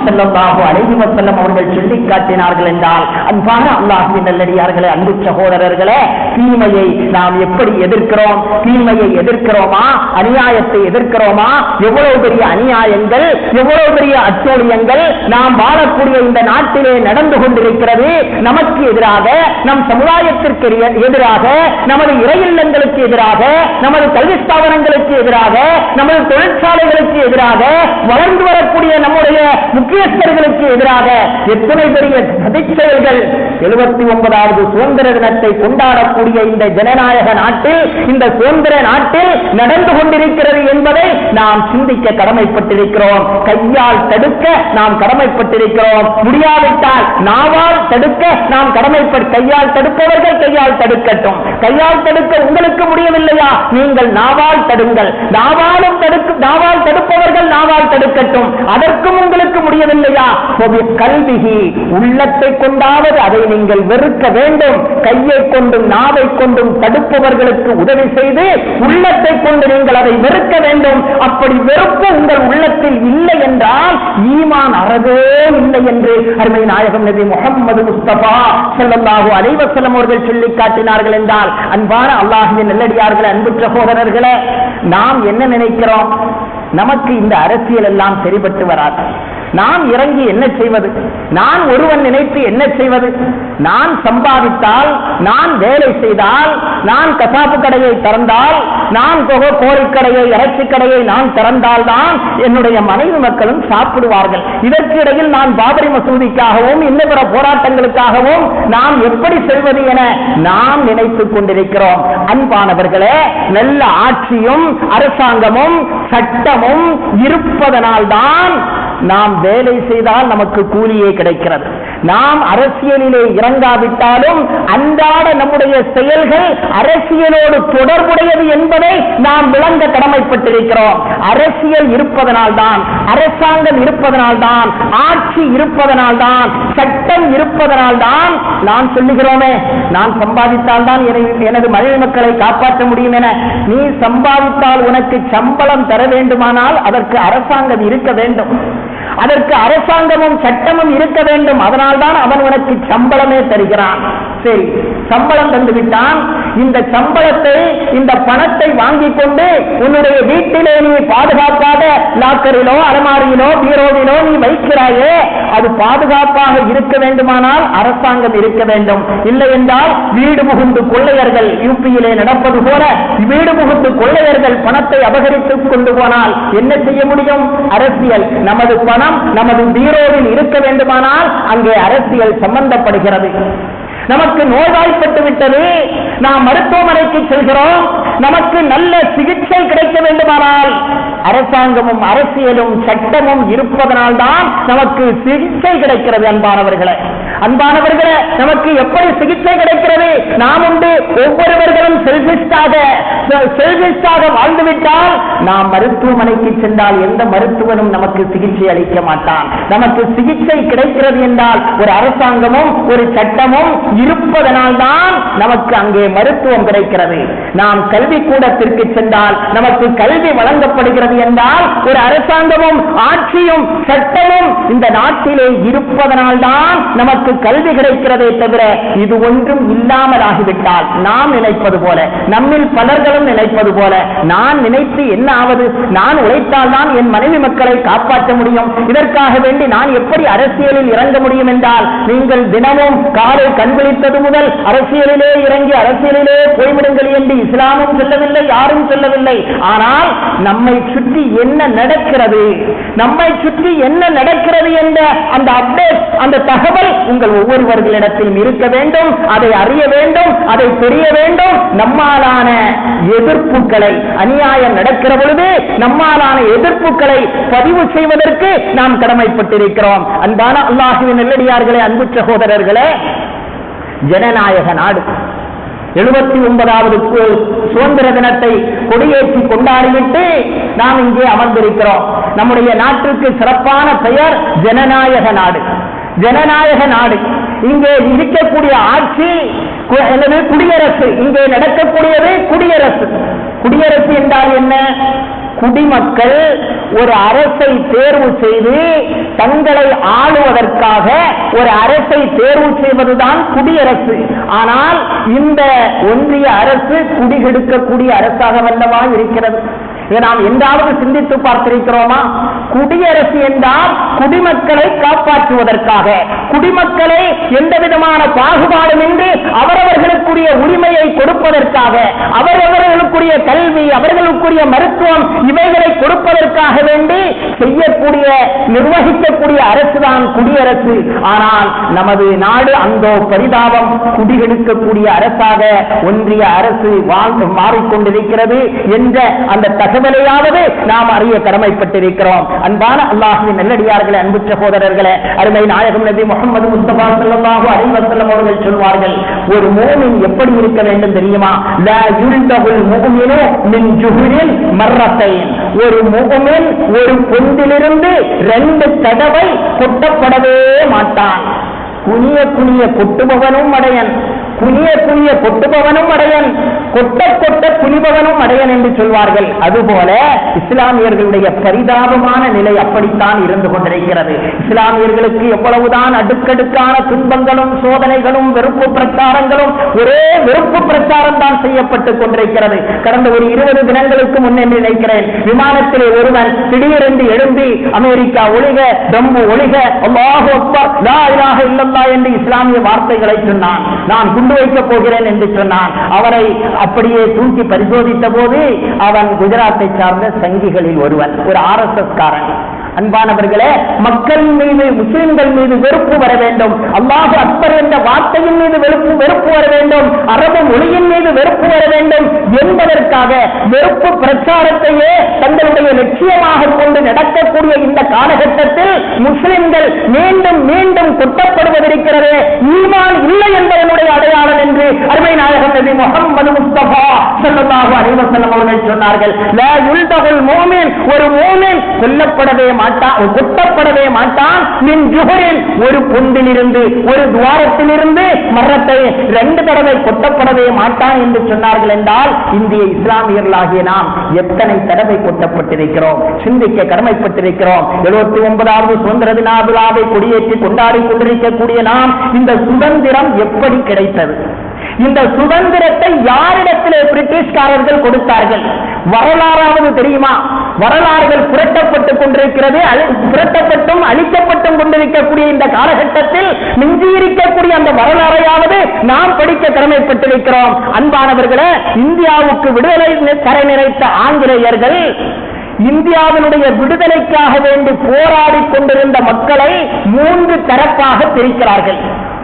ஸல்லல்லாஹு அலைஹி வஸல்லம் அவர்கள் சொல்லிக் காட்டினார்கள் என்றால், அன்பான அல்லாஹ்வின் நல்லடியார்களே, அன்பு சகோதரர்களே, தீமையை நாம் எப்படி எதிர்க்கிறோம்? தீமையை எதிர்க்கிறோமா? அநியாயத்தை எதிர்க்கிறோமா? எவ்வளவு பெரிய அநியாயங்கள், எவ்வளவு பெரிய அட்டூழியங்கள் நாம் வாழக்கூடிய இந்த நாட்டிலே நடந்து கொண்டிருக்கிறது. நமக்கு எதிராக, நம் சமுதாயத்திற்கு எதிராக, நமது இறையில்லங்களுக்கு எதிராக, நமது கல்வி ஸ்தாபனங்களுக்கு எதிராக, நமது தொழிற்சாலைகளுக்கு எதிராக, வளர்ந்து வரக்கூடிய நம்முடைய முக்கியஸ்தர்களுக்கு எதிராக எத்தனை பெரிய சதிச்செயல்கள் 79வது சுதந்திர தினத்தை கொண்டாடக்கூடிய இந்த ஜனநாயக நாட்டில், இந்த சுதந்திர நாட்டில் நடந்து கொண்டிருக்கிறது என்பதை நாம் சிந்திக்க கடமைப்பட்டிருக்கிறோம். கையால் தடுக்க நாம் கடமைப்பட்டிருக்கிறோம். முடியாவிட்டால் நாவால் தடுக்க நாம் கையால் தடுப்பவர்கள் கையால் தடுக்கட்டும். கையால் தடுக்க உங்களுக்கு முடியவில்லையா? நீங்கள் நாவால் தடுங்கள். நாவால் தடுப்பவர்கள் நாவால் தடுக்கட்டும். அதற்கும் உங்களுக்கு முடியவில்லையா? கல்விகி உள்ளத்தை கொண்டாவது அதை நீங்கள் வெறுக்க வேண்டும். கையை கொண்டும் நாவை கொண்டும் தடுப்பவர்களுக்கு உதவி செய்து உள்ளத்தை கொண்டு நீங்கள் அதை வெறுக்க வேண்டும். அப்படி வெறுப்பு உங்கள் உள்ளத்தில் இல்லை என்றால் ஈமான் அறவே இல்லை என்று அருமை நாயகம் நபி முஹம்மது முஸ்தபா ஸல்லல்லாஹு அலைஹி வஸல்லம் அவர்கள் சொல்லி காட்டினார்கள் என்றால், அன்பான அல்லாஹ்வின் நல்லடியார்களே, அன்பு சகோதரர்களே, நாம் என்ன நினைக்கிறோம்? நமக்கு இந்த அரசியல் எல்லாம் சரிபட்டு வராது. நாம் இறங்கி என்ன செய்வது? நான் ஒருவன் நினைத்து என்ன செய்வது? நான் சம்பாதித்தால், நான் வேலை செய்தால், நான் கசாப்பு கடையை திறந்தால், நான் கோழிக்கடையை இறைச்சி கடையை நான் திறந்தால் தான் என்னுடைய மனைவி மக்களும் சாப்பிடுவார்கள். இதற்கு இடையில் நான் பாபரி மசூதிக்காகவும் இன்னும் பிற போராட்டங்களுக்காகவும் நாம் எப்படி செல்வது என நாம் நினைத்துக் கொண்டிருக்கிறோம். அன்பானவர்களே, நல்ல ஆட்சியும் அரசாங்கமும் சட்டமும் இருப்பதனால் தான் நாம் வேலை செய்தால் நமக்கு கூலியே கிடைக்கிறது. நாம் அரசியலிலே இறங்காவிட்டாலும் அன்றாட நம்முடைய செயல்கள் அரசியலோடு தொடர்புடையது என்பதை நாம் விளங்க கடமைப்பட்டிருக்கிறோம். அரசியல் இருப்பதனால் தான், அரசாங்கம் இருப்பதனால் தான், ஆட்சி இருப்பதனால் தான், சட்டம் இருப்பதனால் தான் நான் சொல்லுகிறோமே, நான் சம்பாதித்தால் தான் எனது மனைவி மக்களை காப்பாற்ற முடியும் என. நீ சம்பாதித்தால் உனக்கு சம்பளம் தர வேண்டுமானால் அதற்கு அரசாங்கம் இருக்க வேண்டும். அதற்கு அரசாங்கமும் சட்டமும் இருக்க வேண்டும். அதனால்தான் அவன் உனக்கு சம்பளமே தருகிறான். சரி, சம்பளம் தந்துவிட்டான். இந்த சம்பளத்தை, இந்த பணத்தை வாங்கிக் கொண்டு உன்னுடைய வீட்டிலே நீ பாதுகாப்பாக லாக்கரிலோ அலமாரியிலோ பீரோவிலோ நீ வைக்கிறாயே, அது பாதுகாப்பாக இருக்க வேண்டுமானால் அரசாங்கம் இருக்க வேண்டும். இல்லை என்றால் வீடு புகுந்து கொள்ளையர்கள், யூபியிலே நடப்பது போல வீடு புகுந்து கொள்ளையர்கள் பணத்தை அபகரித்துக் கொண்டு போனால் என்ன செய்ய முடியும்? அரசியல், நமது பணம் நமது பீரோவில் இருக்க வேண்டுமானால் அங்கே அரசியல் சம்பந்தப்படுகிறது. நமக்கு நோய்வாய்ப்பட்டு விட்டது, நாம் மருத்துவமனைக்கு செல்கிறோம், நமக்கு நல்ல சிகிச்சை கிடைக்க வேண்டுமானால் அரசாங்கமும் அரசியலும் சட்டமும் இருப்பதனால் தான் நமக்கு சிகிச்சை கிடைக்கிறது. அன்பானவர்களே, நமக்கு எப்படி சிகிச்சை கிடைக்கிறது? நாம் உண்டு ஒவ்வொருவர்களும் செல்விஸ்டாக வாழ்ந்துவிட்டால் நாம் மருத்துவமனைக்கு சென்றால் எந்த மருத்துவனும் நமக்கு சிகிச்சை அளிக்க மாட்டான். நமக்கு சிகிச்சை கிடைக்கிறது என்றால் ஒரு அரசாங்கமும் ஒரு சட்டமும் இருப்பதனால் தான் நமக்கு அங்கே மருத்துவம் கிடைக்கிறது. நாம் கல்வி கூடத்திற்கு சென்றால் நமக்கு கல்வி வழங்கப்படுகிறது என்றால் ஒரு அரசாங்கமும் ஆட்சியும் சட்டமும் இந்த நாட்டிலே இருப்பதனால் தான் நமக்கு கல்வி கிடைக்கிறதே தவிர இது ஒன்றும் இல்லாமல் ஆகிவிட்டால் நாம் நினைப்பது போல, நம்மில் பலர்களும் நினைப்பது போல, நான் நினைத்து என்ன ஆவது? நான் உழைத்தால் தான் என் மனைவி மக்களை காப்பாற்ற முடியும். இதற்காக வேண்டி நான் எப்படி அரசியலில் இறங்க முடியும் என்றால், நீங்கள் தினமும் காலை கண்விழித்தது முதல் அரசியலிலே இறங்கி அரசியலிலே போய்விடுங்கள் என்று இஸ்லாமும் சொல்லவில்லை, யாரும் சொல்லவில்லை. ஆனால் நம்மை சுற்றி என்ன நடக்கிறது, நம்மை சுற்றி என்ன நடக்கிறது என்ற அந்த அப்டேட், அந்த தகவல் உங்கள் ஒவ்வொருவர்களிடத்தில் இருக்க வேண்டும். அதை அறிய வேண்டும், அதை தெரிய வேண்டும். நம்மாலான எதிர்ப்புகளை, அநியாயம் நடக்கிற பொழுது நம்மாலான எதிர்ப்புகளை பதிவு செய்வதற்கு நாம் கடமைப்பட்டிருக்கிறோம். அன்பான அல்லாஹ்வின் நல்லடியார்களே, அன்பு சகோதரர்களே, ஜனநாயக நாடு 79வது சுதந்திர தினத்தை கொடியேற்றி கொண்டாடிவிட்டு நாம் இங்கே அமர்ந்திருக்கிறோம். நம்முடைய நாட்டிற்கு சிறப்பான பெயர் ஜனநாயக நாடு. ஜனநாயக நாடு. இங்கே இருக்கக்கூடிய ஆட்சி குடியரசு. இங்கே நடக்கக்கூடியது குடியரசு. குடியரசு என்றால் என்ன? குடிமக்கள் ஒரு அரசை தேர்வு செய்து தங்களை ஆளுவதற்காக ஒரு அரசை தேர்வு செய்வதுதான் குடியரசு. ஆனால் இந்த ஒன்றிய அரசு குடிகெடுக்கக்கூடிய அரசாக வல்லவா இருக்கிறது. இதை நாம் என்றாவது சிந்தித்து பார்த்திருக்கிறோமா? குடியரசு என்றால் குடிமக்களை காப்பாற்றுவதற்காக, குடிமக்களை எந்த விதமான பாகுபாடுமின்றி அவரவர்களுக்குரிய உரிமையை கொடுப்பதற்காக, அவரவர்களுக்குரிய கல்வி, அவர்களுக்குரிய மருத்துவம் இவைகளை கொடுப்பதற்காக வேண்டி செய்யக்கூடிய நிர்வகிக்கக்கூடிய அரசுதான் குடியரசு. ஆனால் நமது நாடு அந்தோ பரிதாபம், குடியெடுக்கக்கூடிய அரசாக ஒன்றிய அரசு மாறிக்கொண்டிருக்கிறது என்ற அந்த தகவலையாவது நாம் அறிய கடமைப்பட்டிருக்கிறோம். அன்பான அல்லாஹ்வின் நல்லடியார்களே, அன்பு சகோதரர்களே, அருமை நாயகம் நபி முஹம்மது முஸ்தபா ஸல்லல்லாஹு அலைஹி வஸல்லம் அவர்கள் சொல்வார்கள், ஒரு மூமின் எப்படி இருக்க வேண்டும் தெரியுமா? லா யுல்தகுல் முஃமினு மின் ஜுஹரின் மர்ரத்தைன். ஒரு மூமின் ஒரு பொந்திலிருந்து 2 தடவை கொட்டப்படவே மாட்டான். குனிய குனிய கொட்டுபவனும் அடையன், குனிய குனிய கொட்டுபவனும் அடையன், கொட்ட கொட்ட குனிபவனும் அடையன் என்று சொல்வார்கள். அதுபோல இஸ்லாமியர்களுடைய பரிதாபமான நிலை அப்படித்தான் இருந்து கொண்டிருக்கிறது. இஸ்லாமியர்களுக்கு எவ்வளவுதான் அடுக்கடுக்கான துன்பங்களும் சோதனைகளும் வெறுப்பு பிரச்சாரங்களும், ஒரே வெறுப்பு பிரச்சாரம் தான் செய்யப்பட்டுக் கொண்டிருக்கிறது. கடந்த ஒரு 20 தினங்களுக்கு முன்னே நினைக்கிறேன், விமானத்திலே ஒருவன் திடீரென்று எழும்பி அமெரிக்கா ஒழிக, தம்மு ஒழிக, அல்லாஹு அக்பர், லா இலாஹ இல்லல்லாஹ் என்று இஸ்லாமிய வார்த்தைகளை சொன்னான். நான் குண்டு வைக்கப் போகிறேன் என்று சொன்னான். அவரை அப்படியே தூக்கி பரிசோதித்த போது அவன் குஜராத்தை சார்ந்த சங்கிகளில் ஒருவன், ஒரு RSS காரன். அன்பானவர்களே, மக்கள் மீது, முஸ்லிம்கள் மீது வெறுப்பு வர வேண்டும், அல்லாஹு அக்பர் என்ற வார்த்தையின் மீது வெறுப்பு வர வேண்டும், அரபு மொழியின் மீது வெறுப்பு வர வேண்டும் என்பதற்காக வெறுப்பு பிரச்சாரத்தையே தங்களுடைய லட்சியமாக கொண்டு நடக்கக்கூடிய இந்த காலகட்டத்தில் முஸ்லிம்கள் மீண்டும் மீண்டும் கொட்டப்படுவதற்கிறது ஈமான் இல்லை என்பதனுடைய அடையாளம் என்று அருமை நாயகம் நபி முஹம்மது முஸ்தபா ஸல்லல்லாஹு அலைஹி வஸல்லம் அவர்கள் சொன்னார்கள். லா யுல்தகுல் முஃமின், ஒரு மூமின் கொல்லப்படவே மாட்டான், கொட்டப்படவே மாட்டான். மின் ஜுஹரின், ஒரு பொந்திலிருந்து, ஒரு துவாரத்திலிருந்து மரத்தை 2 தடவை கொட்டப்படவே மாட்டான் என்று சொன்னார்கள். என்றால் இந்திய இஸ்லாமியர்களாகிய நாம் எத்தனை தடவை கொட்டப்பட்டிருக்கிறோம், சிந்திக்க கடமைப்பட்டிருக்கிறோம். 79வது சுதந்திர தின விழாவை கொடியேற்றி கொண்டாடி கொண்டிருக்கக்கூடிய நாம் இந்த சுதந்திரம் எப்படி கிடைத்தது? இந்த சுதந்திரத்தை யாரிடத்திலே பிரிட்டிஷ்காரர்கள் கொடுத்தார்கள்? வரலாறாவது தெரியுமா? வரலாறுகள் புரட்டப்பட்டுக் கொண்டிருக்கிறது. புரட்டப்பட்டும் அழிக்கப்பட்டும் கொண்டிருக்கக்கூடிய இந்த காலகட்டத்தில் மிஞ்சியிருக்கக்கூடிய அந்த வரலாறையாவது நாம் படிக்க கடமைப்பட்டிருக்கிறோம். அன்பானவர்களே, இந்தியாவுக்கு விடுதலை தர நினைத்த ஆங்கிலேயர்கள் இந்தியாவினுடைய விடுதலைக்காக வேண்டி போராடி கொண்டிருந்த மக்களை 3 தரப்பாக பிரிக்கிறார்கள்,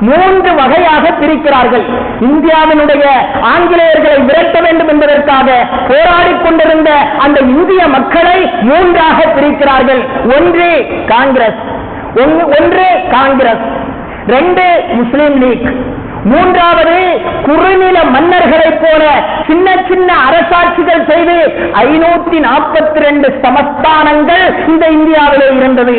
3 வகையாக பிரிக்கிறார்கள். இந்தியாவினுடைய ஆங்கிலேயர்களை விரட்ட வேண்டும் என்பதற்காக போராடி கொண்டிருந்த அந்த இந்திய மக்களை 3ஆக பிரிக்கிறார்கள். ஒன்று காங்கிரஸ், 2 முஸ்லிம் லீக், 3வது குறுநில மன்னர்களைப் போல சின்ன சின்ன அரசாட்சிகள் செய்து 542 சமஸ்தானங்கள் இந்த இந்தியாவிலே இருந்தது.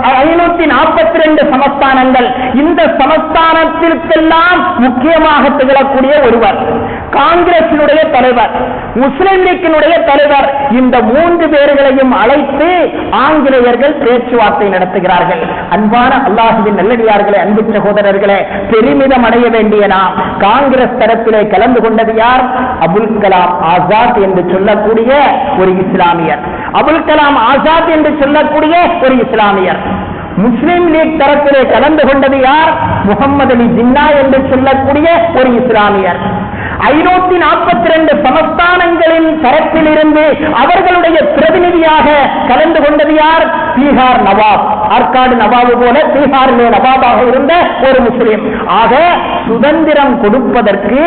542 சமஸ்தானங்கள். இந்த சமஸ்தானத்திற்கெல்லாம் முக்கியமாக திகழக்கூடிய ஒருவர் காங்கிரசினுடைய தலைவர், முஸ்லிம் லீக்கினுடைய தலைவர். இந்த 3 பேர்களையும் அழைத்து ஆங்கிலேயர்கள் பேச்சுவார்த்தை நடத்துகிறார்கள். அன்பான அல்லாஹ்வின் நல்லடியார்களே, அன்பு சகோதரர்களே, பெருமிதம் அடைய வேண்டிய நாம் காங்கிரஸ் தரப்பிலே கலந்து கொண்டது யார்? அபுல் கலாம் ஆசாத் என்று சொல்லக்கூடிய ஒரு இஸ்லாமியர். அபுல் கலாம் ஆசாத் என்று சொல்லக்கூடிய ஒரு இஸ்லாமியர். முஸ்லிம் லீக் தரப்பிலே கலந்து கொண்டது யார்? முகமது அலி ஜின்னா என்று சொல்லக்கூடிய ஒரு இஸ்லாமியர். 542 சமஸ்தானங்களின் தரப்பில் இருந்து அவர்களுடைய பிரதிநிதியாக கலந்து கொண்டது யார்? பீகார் நவாப், ஆற்காடு நவாபு போல பீகாரிலே நவாபாக இருந்த ஒரு முஸ்லிம். ஆக சுதந்திரம் கொடுப்பதற்கு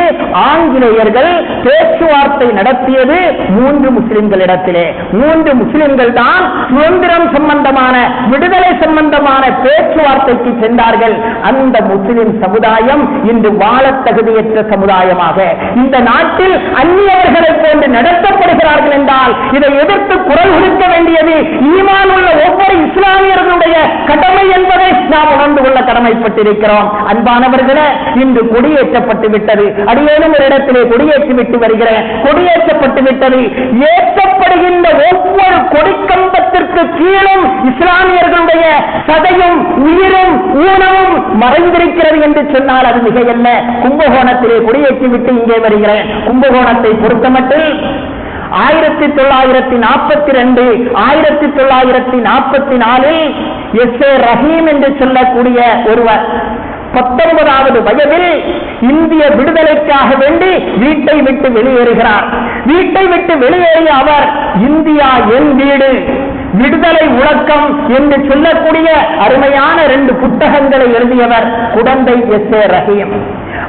ஆங்கிலேயர்கள் பேச்சுவார்த்தை நடத்தியது 3 முஸ்லிம்களிடத்திலே. 3 முஸ்லிம்கள் தான் சுதந்திரம் சம்பந்தமான, விடுதலை சம்பந்தமான பேச்சுவார்த்தைக்கு சென்றார்கள். அந்த முஸ்லிம் சமுதாயம் இன்று வாழ தகுதியற்ற சமுதாயமாக இந்த நாட்டில் அந்நியவர்களை போன்று நடத்தப்படுகிறார்கள் என்றால் இதை எதிர்த்து குரல் கொடுக்க வேண்டியது ஈமான் உள்ள ஒவ்வொரு இஸ்லாமியர்களுடைய கடமை என்பதை நாம் உணர்ந்து கொள்ள கடமைப்பட்டிருக்கிறோம். அன்பானவர்களே, இன்று கொடியேற்றப்பட்டு விட்டது. அடியேனும் ஒரு இடத்திலே கொடியேற்றி விட்டு வருகிறேன். கொடியேற்றப்பட்டு விட்டது. ஏற்றப்படுகின்ற ஒவ்வொரு கொடிக்கம்பத்திற்கு கீழும் இஸ்லாமியர்களுடைய சதையும் உயிரும் ஊனமும் மறைந்திருக்கிறது என்று சொன்னால் அது மிகையல்ல. கும்பகோணத்திலே கொடியேற்றி விட்டு இங்கே வருகிறேன். கும்பகோணத்தை பொறுத்தமட்டில் 1942 1944 எஸ்.ஏ. ரஹீம் என்று சொல்லக்கூடிய ஒருவர் 19வது வயதில் இந்திய விடுதலைக்காக வேண்டி வீட்டை விட்டு வெளியேறுகிறார். வீட்டை விட்டு வெளியேறிய அவர் இந்தியா என் வீடு, விடுதலை முழக்கம் என்று சொல்லக்கூடிய அருமையான 2 புத்தகங்களை எழுதியவர் குடந்தை எஸ்.ஏ. ரஹீம்.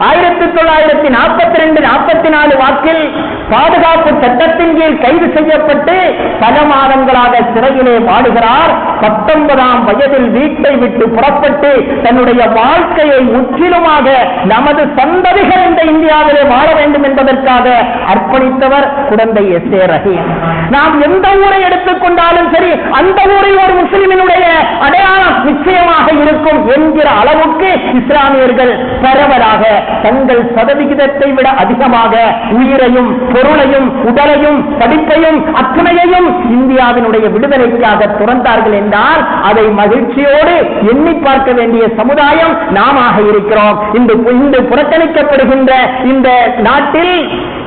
1942-44 வாக்கில் பாதுகாப்பு சட்டத்தின் கீழ் கைது செய்யப்பட்டு பல மாதங்களாக சிறையிலே வாடுகிறார். 19ஆம் வயதில் வீட்டை விட்டு புறப்பட்டு தன்னுடைய வாழ்க்கையை முற்றிலுமாக நமது சந்ததிகள் இந்த இந்தியாவிலே வாழ வேண்டும் என்பதற்காக அர்ப்பணித்தவர் குடந்தை எஸ்.ஏ. ரஹீம். நாம் எந்த ஊரை எடுத்துக்கொண்டாலும் சரி, அந்த ஊரில் ஒரு முஸ்லிமினுடைய அடையாளம் நிச்சயமாக இருக்கும் என்கிற அளவுக்கு இஸ்லாமியர்கள் பரவலாக தங்கள் சதவிகிதத்தை விட அதிகமாக உயிரையும் பொருளையும் உடலையும் படிப்பையும் அத்தனையையும் இந்தியாவினுடைய விடுதலைக்காக துறந்தார்கள் என்றால் அதை மகிழ்ச்சியோடு எண்ணி பார்க்க வேண்டிய சமுதாயம் நாம இருக்கிறோம். இந்த புறக்கணிக்கப்படுகின்ற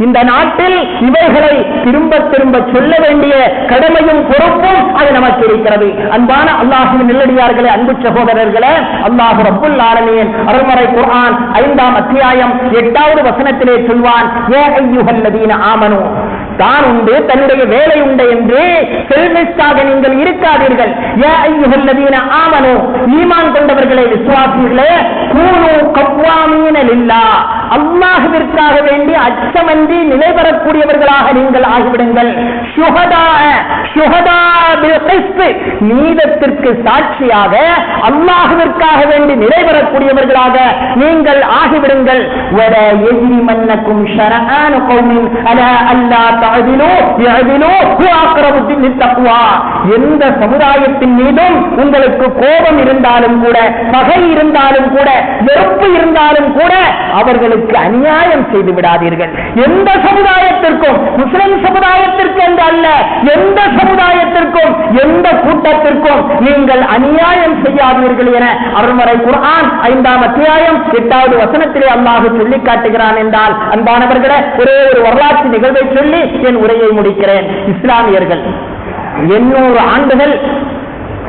இந்த நாட்டில் இவைகளை திரும்ப திரும்ப சொல்ல வேண்டிய கடமையும் பொறுப்பும் அது நமக்கு இருக்கிறது. அன்பான அல்லாஹ்வின் நல்லடியார்களே, அன்பு சகோதரர்களே, அல்லாஹ் ரப்புல் ஆலமீன் அருள்மறை குர்ஆன் 5ஆம் அத்தியாயம் 8வது வசனத்திலே சொல்வான், யா அய்யுஹல்லதீன ஆமனூ, தான் உண்டு தன்னுடைய வேலை உண்டு என்று செல்வெஸ்டாக நீங்கள் இருக்காதீர்கள். யா அய்யுஹல்லதீன ஆமனூ, ஈமான் கொண்டவர்களே, விசுவாசிகளே, கூனு கவ்வாமீன லில்லாஹ், அல்லாஹ்விற்காக வேண்டி அச்சமன்றி நிலைபெறக்கூடியவர்களாக நீங்கள் ஆகிவிடுங்கள். ஷுஹதா பில் கிஸ்த், நீதத்திற்கு சாட்சியாக அல்லாஹ்விற்காக வேண்டி நிலைபெறக்கூடியவர்களாக நீங்கள் ஆகிவிடுங்கள். வலா யஜ்ரிமன்னகும் ஷரஆனு கௌமின் அலா அல்லா தஅதிலு யஅதிலு ஹுவ அக்ரபு லித்தக்வா, எந்த சமுதாயத்தின் மீதும் உங்களுக்கு கோபம் இருந்தாலும் கூட, பகை இருந்தாலும் கூட, வெறுப்பு இருந்தாலும் கூட அவர்களுக்கு அநியாயம் செய்து விடாதீர்கள். எந்த சமுதாயத்திற்கும், முஸ்லிம் சமுதாயத்திற்கு என்று அல்ல, எந்த சமுதாயத்திற்கும் எந்த கூட்டத்திற்கும் நீங்கள் அநியாயம் செய்யாதீர்கள் என அருள்மறை குர்ஆன் 5ஆம் அத்தியாயம் 8வது வசனத்திலே அல்லாஹ் சொல்லி காட்டுகிறான் என்றால், அன்பானவர்களே, ஒரே ஒரு வரலாற்று நிகழ்வை சொல்லி என் உரையை முடிக்கிறேன். இஸ்லாமியர்கள் 800 ஆண்டுகள்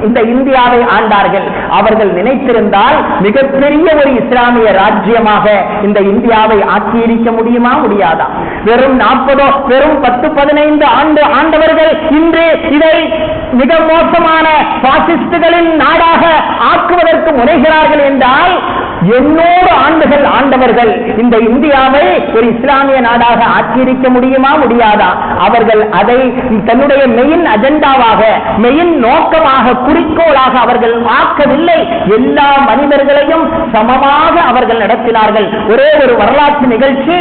இந்த இந்தியாவை ஆண்டார்கள். அவர்கள் நினைத்திருந்தால் மிகப்பெரிய ஒரு இஸ்லாமிய ராஜ்யமாக இந்த இந்தியாவை ஆக்கியிருக்க முடியுமா, முடியாதா? வெறும் 10-15 ஆண்டு ஆண்டவர்கள் இன்று இதை மிக மோசமான பாசிஸ்டுகளின் நாடாக ஆக்குவதற்கு முனைகிறார்கள் என்றால், 800 ஆண்டுகள் ஆண்டவர்கள் இந்த இந்தியாவை ஒரு இஸ்லாமிய நாடாக ஆக்கியிருக்க முடியுமா, முடியாதா? அவர்கள் அதை தன்னுடைய மெயின் அஜெண்டாவாக, மெயின் நோக்கமாக, குறிக்கோளாக அவர்கள் ஆக்கவில்லை. எல்லா மனிதர்களையும் சமமாக அவர்கள் நடத்தினார்கள். ஒரே ஒரு வரலாற்று நிகழ்ச்சி,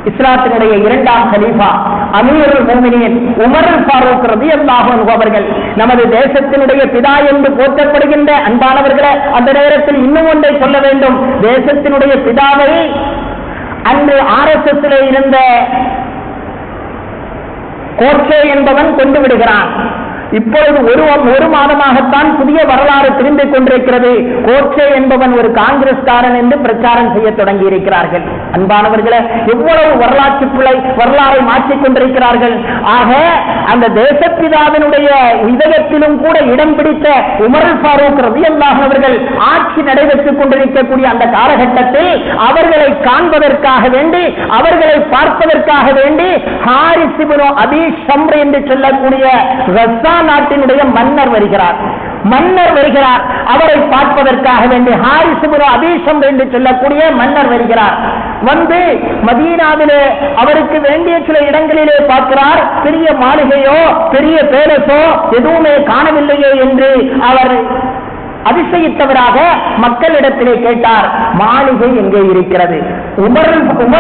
இஸ்லாத்தினுடைய 2ஆம் கலீஃபா அமீருல் முஃமினீன் உமர் ஃபாரூக் ரலியல்லாஹு அன்ஹு அவர்கள், நமது தேசத்தினுடைய பிதா என்று போற்றப்படுகின்ற அன்பானவர்களே, அந்த நேரத்தில் இன்னும் ஒன்றை சொல்ல வேண்டும். தேசத்தினுடைய பிதாவை அன்று RSS இருந்த கோட்சே என்பவன் கொண்டு விடுகிறான். இப்பொழுது ஒரு மாதமாகத்தான் புதிய வரலாறு திரும்பிக் கொண்டிருக்கிறது. கோட்சே என்பவன் ஒரு காங்கிரஸ்காரன் என்று பிரச்சாரம் செய்ய தொடங்கி இருக்கிறார்கள். அன்பானவர்களே, எவ்வளவு வரலாற்று பிழை, வரலாறை மாற்றிக் கொண்டிருக்கிறார்கள். ஆக அந்த தேசப்பிதாவினுடைய இதயத்திலும் கூட இடம் பிடித்த உமர் ஃபாரூக் ரலியல்லாஹு அவர்கள் ஆட்சி நடைபெற்றுக் கொண்டிருக்கக்கூடிய அந்த காலகட்டத்தில் அவர்களை காண்பதற்காக வேண்டி, அவர்களை பார்ப்பதற்காக வேண்டி ஹாரிஸ் இப்னு அபி ஷம்ர் என்று சொல்லக்கூடிய ரஸ்ஸான் நாட்டினுடைய மன்னர் வருகிறார். அவரை பார்ப்பதற்காக வேண்டி ஹாரிஸ் இப்னு அபி ஷம்ர் என்று சொல்லக்கூடிய மன்னர் வருகிறார். வந்து மதீனாவிலே அவருக்கு வேண்டிய சில இடங்களிலே பார்க்கிறார். பெரிய மாளிகையோ பெரிய பேலஸோ எதுவுமே காணவில்லையே என்று அவர் அதிசயித்தவராக மக்களிடத்திலே கேட்டார், மாளிகை எங்கே இருக்கிறது? உமர்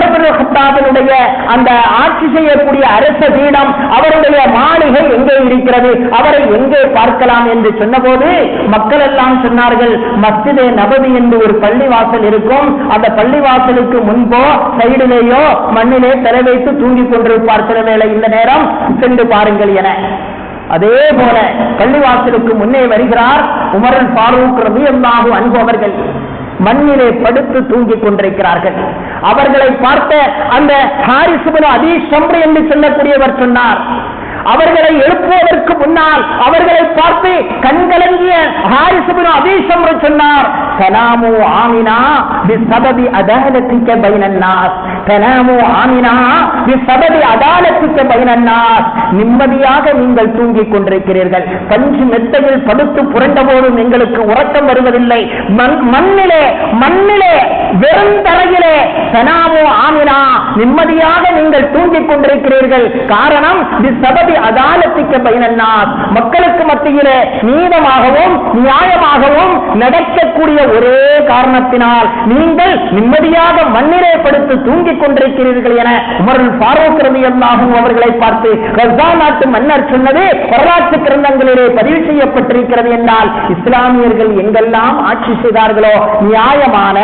இப்னு கத்தாபினுடைய அந்த ஆட்சி செய்யக்கூடிய அரச பீடம், அவருடைய மாளிகை எங்கே இருக்கிறது? அவரை எங்கே பார்க்கலாம் என்று சொன்னபோது மக்கள் எல்லாம் சொன்னார்கள், மஸ்ஜிதே நபவி என்று ஒரு பள்ளிவாசல் இருக்கும், அந்த பள்ளிவாசலுக்கு முன்போ சைடிலேயோ மண்ணிலே தலை வைத்து தூங்கிக் கொண்டிருப்பார் சில வேளை, இந்த நேரம் சென்று பாருங்கள் என. அதே போல பள்ளிவாசலுக்கு முன்னே வருகிறார் உமர் ஃபாரூக் ரலியல்லாஹு அன்ஹு அவர்கள். மண்ணிலே படுத்து தூங்கிக் கொண்டிருக்கிறார்கள். அவர்களை பார்த்த அந்த ஹாரிஸ் இப்னு அபீ ஷம்ர் என்று சொல்லக்கூடியவர் சொன்னார், அவர்களை எழுப்புவதற்கு முன்னால் அவர்களை பார்த்து கண்கலங்கிய ஹாரிஸ் இப்னு அபீ ஷம்ர் சொன்னார், தனாமு ஆமினா பிஸபபி அதாலத்திக பைனன் நாஸ், தனாமு ஆமினா பிஸபபி அதாலத்திக பைனன் நாஸ். நிம்மதியாக நீங்கள் தூங்கிக் கொண்டிருக்கிறீர்கள். பஞ்சு மெத்தையில் படுத்து புரண்ட போதும் எங்களுக்கு உறக்கம் வருவதில்லை. மண்ணிலே வெறும் தரையிலே தனாமு ஆமினா நிம்மதியாக நீங்கள் தூங்கிக் கொண்டிருக்கிறீர்கள். காரணம் பிஸபபி அதாலத்திக்க பைனன் நாஸ், மக்களுக்கு மத்தியிலே நீதமாகவும் நியாயமாகவும் நடக்கக்கூடிய ஒரே காரணத்தினால் நீங்கள் நிம்மதியாக மண்ணிலே படுத்து தூங்கிக் கொண்டிருக்கிறீர்கள் என உமர் ஃபாரூக் ரலியல்லாஹு அவர்களை பார்த்து கஸ்ஸா நாட்டு மன்னர் சொன்னது வரலாற்று கிரந்தங்களிலே பதிவு செய்யப்பட்டிருக்கிறது. என்றால் இஸ்லாமியர்கள் எங்கெல்லாம் ஆட்சி செய்தார்களோ நியாயமான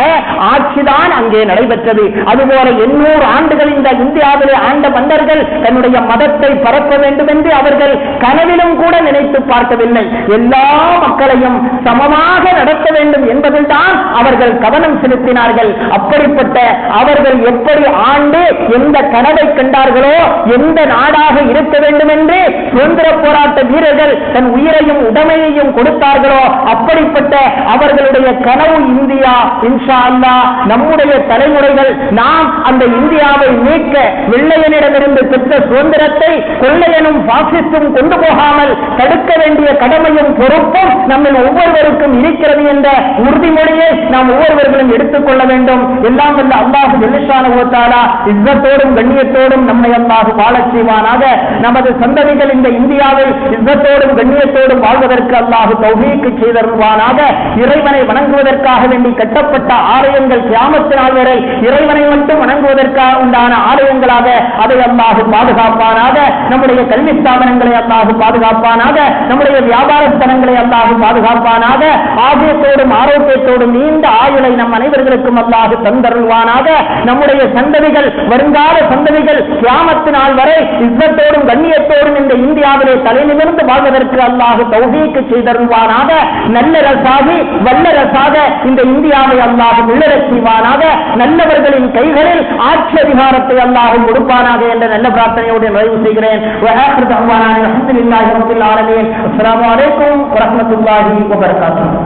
ஆட்சிதான் அங்கே நடைபெற்றது. அதுபோல 800 ஆண்டுகள் இந்த இந்தியாவிலே ஆண்ட மன்னர்கள் தன்னுடைய மதத்தை பரப்ப வேண்டும் என்று அவர்கள் கனவிலும் கூட நினைத்து பார்க்கவில்லை. எல்லா மக்களையும் சமமாக நடத்த வேண்டும் என்பதில் தான் அவர்கள் கவனம் செலுத்தினார்கள். அப்படிப்பட்ட அவர்கள் எப்படி ஆண்டு எந்த கனவை கண்டார்களோ, எந்த நாடாக இருக்க வேண்டும் என்று சுதந்திர போராட்ட வீரர்கள் தன் உயிரையும் உடமையையும் கொடுத்தார்களோ அப்படிப்பட்ட அவர்களுடைய கனவு இந்தியா. இன்ஷா அல்லாஹ் நம்முடைய தலைமுறைகள் நாம் அந்த இந்தியாவை மீட்க வெள்ளையனிடமிருந்து பெற்ற சுதந்திரத்தை கொள்ளையனும் பாசிஸ்டும் கொண்டு போகாமல் தடுக்க வேண்டிய கடமையும் பொறுப்பும் நம்ம ஒவ்வொருவருக்கும் இருக்கிறது என்ற உறுதிமொழியை நாம் ஒவ்வொருவர்களும் எடுத்துக்கொள்ள வேண்டும். எல்லாம் வல்ல அல்லாஹ் ஜல்லுஷானஹு வ தஆலா இஸ்ஸத்தோடும் கண்ணியத்தோடும் நம்மை அல்லாஹ் வாழச் செய்வானாக. நமது சந்ததிகள் இந்த இந்தியாவை இஸ்ஸத்தோடும் கண்ணியத்தோடும் வாழ்வதற்கு அல்லாஹ் தௌஃபீக் செய்தருள்வானாக. இறைவனை வணங்குவதற்காக வேண்டி கட்டப்பட்ட ஆலயங்கள் கியாமத் நாள் வரை இறைவனை மட்டும் வணங்குவதற்காக உண்டான ஆலயங்களாக அதை அல்லாஹ் பாதுகாப்பானாக. நம்முடைய கல்வி ஸ்தாபனங்களை அல்லாஹ் பாதுகாப்பானாக. நம்முடைய வியாபார ஸ்தலங்களை அல்லாஹ் பாதுகாப்பானாக. ஆகியத்தோடும் ஆரோக்கியத்தோடும் நீண்ட ஆயுளை நம் அனைவர்களுக்கும் அல்லாஹ் தந்தருள்வானாக. நம்முடைய சந்ததிகள் வருங்கால சந்ததிகள் கியாமத் நாள் வரை இஸ்ஸத்தோடும் கண்ணியத்தோடும் இந்த இந்தியாவிலே தலைநிமிர்ந்து வாழ்வதற்கு அல்லாஹ் தௌஃபீக் செய்தருள்வானாக. நல்லரசாகி வல்லரசாக இந்த இந்தியாவை அல்லாஹ் உள்ளடச் செய்வானாக. நல்லவர்களின் கைகளில் ஆட்சி அதிகாரத்தை அல்லாஹ் கொடுப்பானாக என்ற நல்ல பிரார்த்தனையோடு நிறைவு செய்கிறேன். அஸ்ஸலாமு அலைக்கும் வரஹ்மத்துல்லாஹி வபரகாத்துஹு.